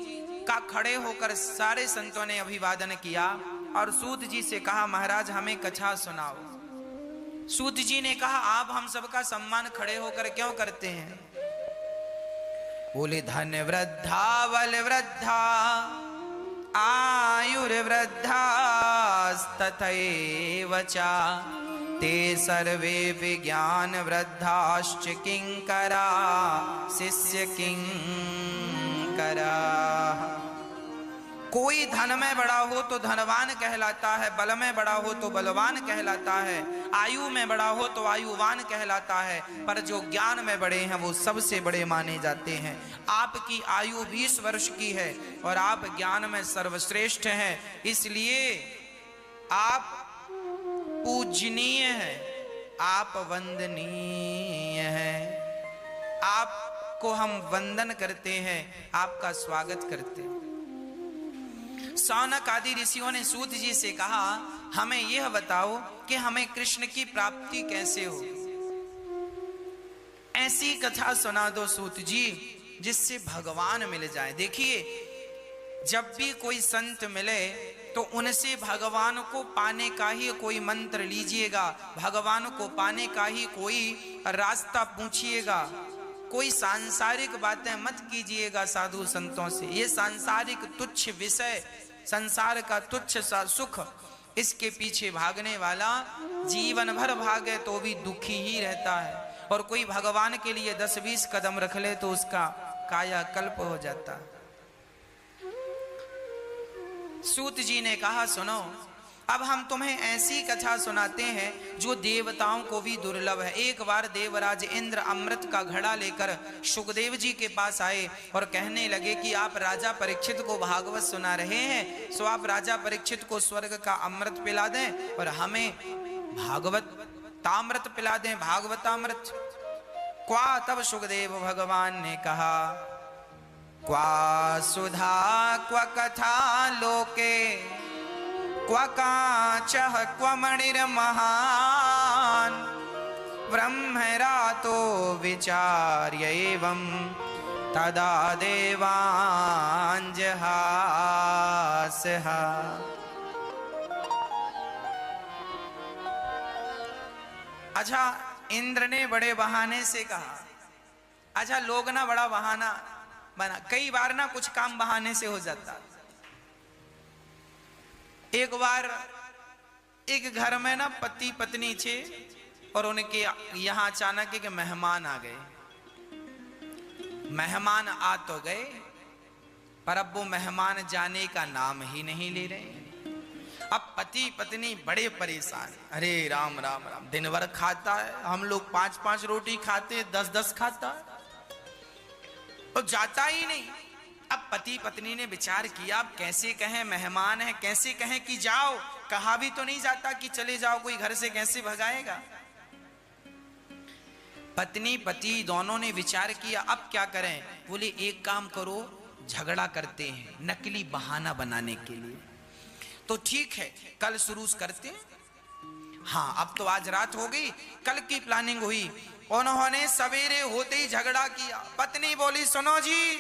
का खड़े होकर सारे संतों ने अभिवादन किया और सूत जी से कहा, महाराज हमें कथा सुनाओ। सूत जी ने कहा आप हम सबका सम्मान खड़े होकर क्यों करते हैं? बोले धन वृद्धा बल वृद्धा आयुर्वृद्धा तथैव च ते सर्वे विज्ञान वृद्धाश्च किंकरा शिष्य किंकरा। कोई धन में बड़ा हो तो धनवान कहलाता है, बल में बड़ा हो तो बलवान कहलाता है, आयु में बड़ा हो तो आयुवान कहलाता है, पर जो ज्ञान में बड़े हैं वो सबसे बड़े माने जाते हैं। आपकी आयु 20 वर्ष की है और आप ज्ञान में सर्वश्रेष्ठ हैं, इसलिए आप पूजनीय हैं, आप वंदनीय हैं, आपको हम वंदन करते हैं, आपका स्वागत करते हैं। सौनक आदि ऋषियों ने सूत जी से कहा हमें यह बताओ कि हमें कृष्ण की प्राप्ति कैसे हो। ऐसी कथा सुना दो सूत जी जिससे भगवान मिल जाए। देखिए जब भी कोई संत मिले तो उनसे भगवान को पाने का ही कोई मंत्र लीजिएगा, भगवान को पाने का ही कोई रास्ता पूछिएगा। कोई सांसारिक बातें मत कीजिएगा साधु संतों से। ये सांसारिक तुच्छ विषय, संसार का तुच्छ सा सुख, इसके पीछे भागने वाला जीवन भर भागे तो भी दुखी ही रहता है, और कोई भगवान के लिए 10-20 कदम रख ले तो उसका कायाकल्प हो जाता है। सूत जी ने कहा सुनो, अब हम तुम्हें ऐसी कथा सुनाते हैं जो देवताओं को भी दुर्लभ है। एक बार देवराज इंद्र अमृत का घड़ा लेकर सुखदेव जी के पास आए और कहने लगे कि आप राजा परीक्षित को भागवत सुना रहे हैं, सो आप राजा परीक्षित को स्वर्ग का अमृत पिला दें और हमें भागवत तामृत पिला दें, भागवतामृत। क्वा तब सुखदेव भगवान ने कहा क्वा सुधा क्वा कथा लोके क्वा काचः क्वा मणिर्महान् ब्रह्मरातो विचार्य एवं तदा देवाञ्जहासः। अच्छा, इंद्र ने बड़े बहाने से कहा। अच्छा, लोग ना बड़ा बहाना बना, कई बार ना कुछ काम बहाने से हो जाता। एक बार एक घर में ना पति पत्नी थे और उनके यहाँ अचानक एक मेहमान आ गए। मेहमान आ तो गए पर अब वो मेहमान जाने का नाम ही नहीं ले रहे। अब पति पत्नी बड़े परेशान। अरे राम राम राम, दिन भर खाता है, हम लोग 5-5 रोटी खाते, 10-10 खाता है तो जाता ही नहीं। अब पति पत्नी ने विचार किया अब कैसे कहें, मेहमान है, कैसे कहें कि जाओ, कहा भी तो नहीं जाता कि चले जाओ, कोई घर से कैसे भगाएगा। पत्नी पति दोनों ने विचार किया अब क्या करें। बोले एक काम करो, झगड़ा करते हैं नकली बहाना बनाने के लिए। तो ठीक है, कल शुरू करते हैं। हाँ, अब तो आज रात हो गई, कल की प्लानिंग हुई। उन्होंने सवेरे होते ही झगड़ा किया। पत्नी बोली सुनो जी,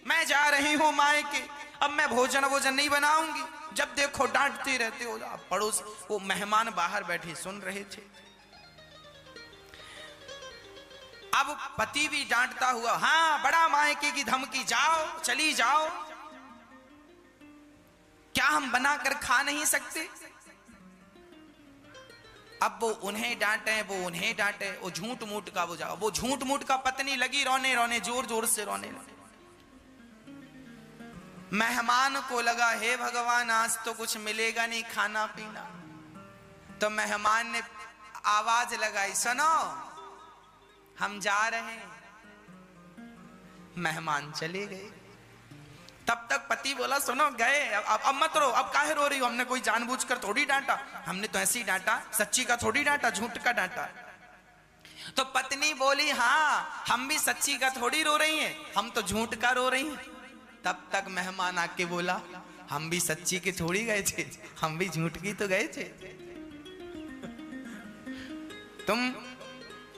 मैं जा रही हूं मायके, अब मैं भोजन नहीं बनाऊंगी, जब देखो डांटते रहते हो। पड़ोस वो मेहमान बाहर बैठे सुन रहे थे। अब पति भी डांटता हुआ, हाँ बड़ा मायके की धमकी, जाओ चली जाओ, क्या हम बनाकर खा नहीं सकते। अब वो उन्हें डांटे, वो उन्हें डांटे, वो झूठ मूठ का वो जाओ, वो झूठ मूठ का पत्नी लगी रोने रोने, जोर जोर से रोने लगी। मेहमान को लगा हे भगवान आज तो कुछ मिलेगा नहीं खाना पीना। तो मेहमान ने आवाज लगाई सुनो हम जा रहे हैं। मेहमान चले गए। तब तक पति बोला सुनो गए, अब मत रो, अब काहे रो रही हो, हमने कोई जानबूझकर थोड़ी डांटा, हमने तो ऐसे ही डांटा, सच्ची का थोड़ी डांटा, झूठ का डांटा। तो पत्नी बोली हाँ हम भी सच्ची का थोड़ी रो रही हैं, हम तो झूठ का रो रही हैं। तब तक मेहमान आके बोला हम भी सच्ची के थोड़ी गए थे, हम भी झूठ की तो गए थे। तुम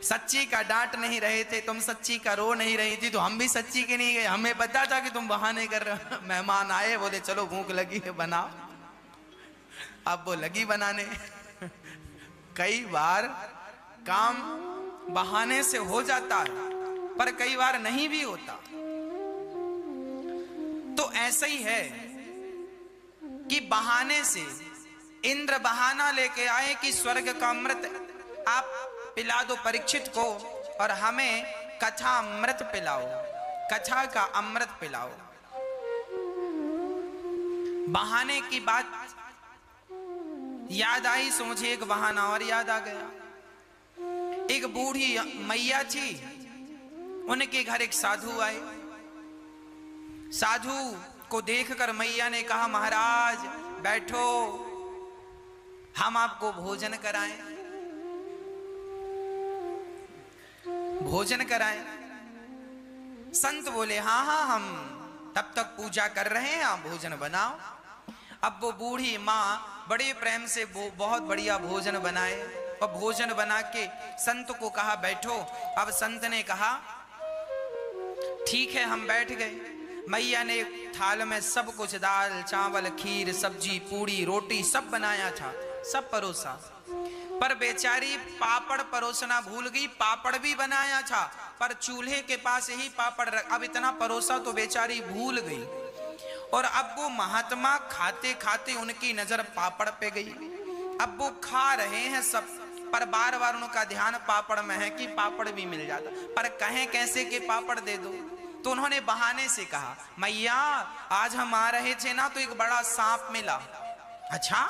सच्ची का डांट नहीं रहे थे, तुम सच्ची का रो नहीं रही थी, तो हम भी सच्ची के नहीं गए, हमें पता था कि तुम बहाने कर रहे हो। मेहमान आए, बोले चलो भूख लगी है बनाओ। अब वो लगी बनाने। कई बार काम बहाने से हो जाता है, पर कई बार नहीं भी होता। तो ऐसा ही है कि बहाने से इंद्र बहाना लेके आए कि स्वर्ग का अमृत आप पिला दो परीक्षित को, और हमें कथा अमृत पिलाओ, कथा का अमृत पिलाओ। बहाने की बात याद आई सो मुझे एक बहाना और याद आ गया। एक बूढ़ी मैया थी, उनके घर एक साधु आए। साधु को देखकर मैया ने कहा, महाराज बैठो, हम आपको भोजन कराएं, भोजन कराएं। संत बोले, हाँ हाँ हम तब तक पूजा कर रहे हैं, आप भोजन बनाओ। अब वो बूढ़ी माँ बड़े प्रेम से वो बहुत बढ़िया भोजन बनाए, और भोजन बना के संत को कहा बैठो। अब संत ने कहा ठीक है, हम बैठ गए। मैया ने थाल में सब कुछ, दाल चावल खीर सब्जी पूड़ी रोटी सब बनाया था, सब परोसा, पर बेचारी पापड़ परोसना भूल गई। पापड़ भी बनाया था, पर चूल्हे के पास ही पापड़ अब इतना परोसा तो बेचारी भूल गई। और अब वो महात्मा खाते खाते उनकी नजर पापड़ पे गई। अब वो खा रहे हैं सब, पर बार बार उनका ध्यान पापड़ में है कि पापड़ भी मिल जाता, पर कहें कैसे कि पापड़ दे दो। तो उन्होंने बहाने से कहा, मैया आज हम आ रहे थे ना तो एक बड़ा सांप मिला। अच्छा,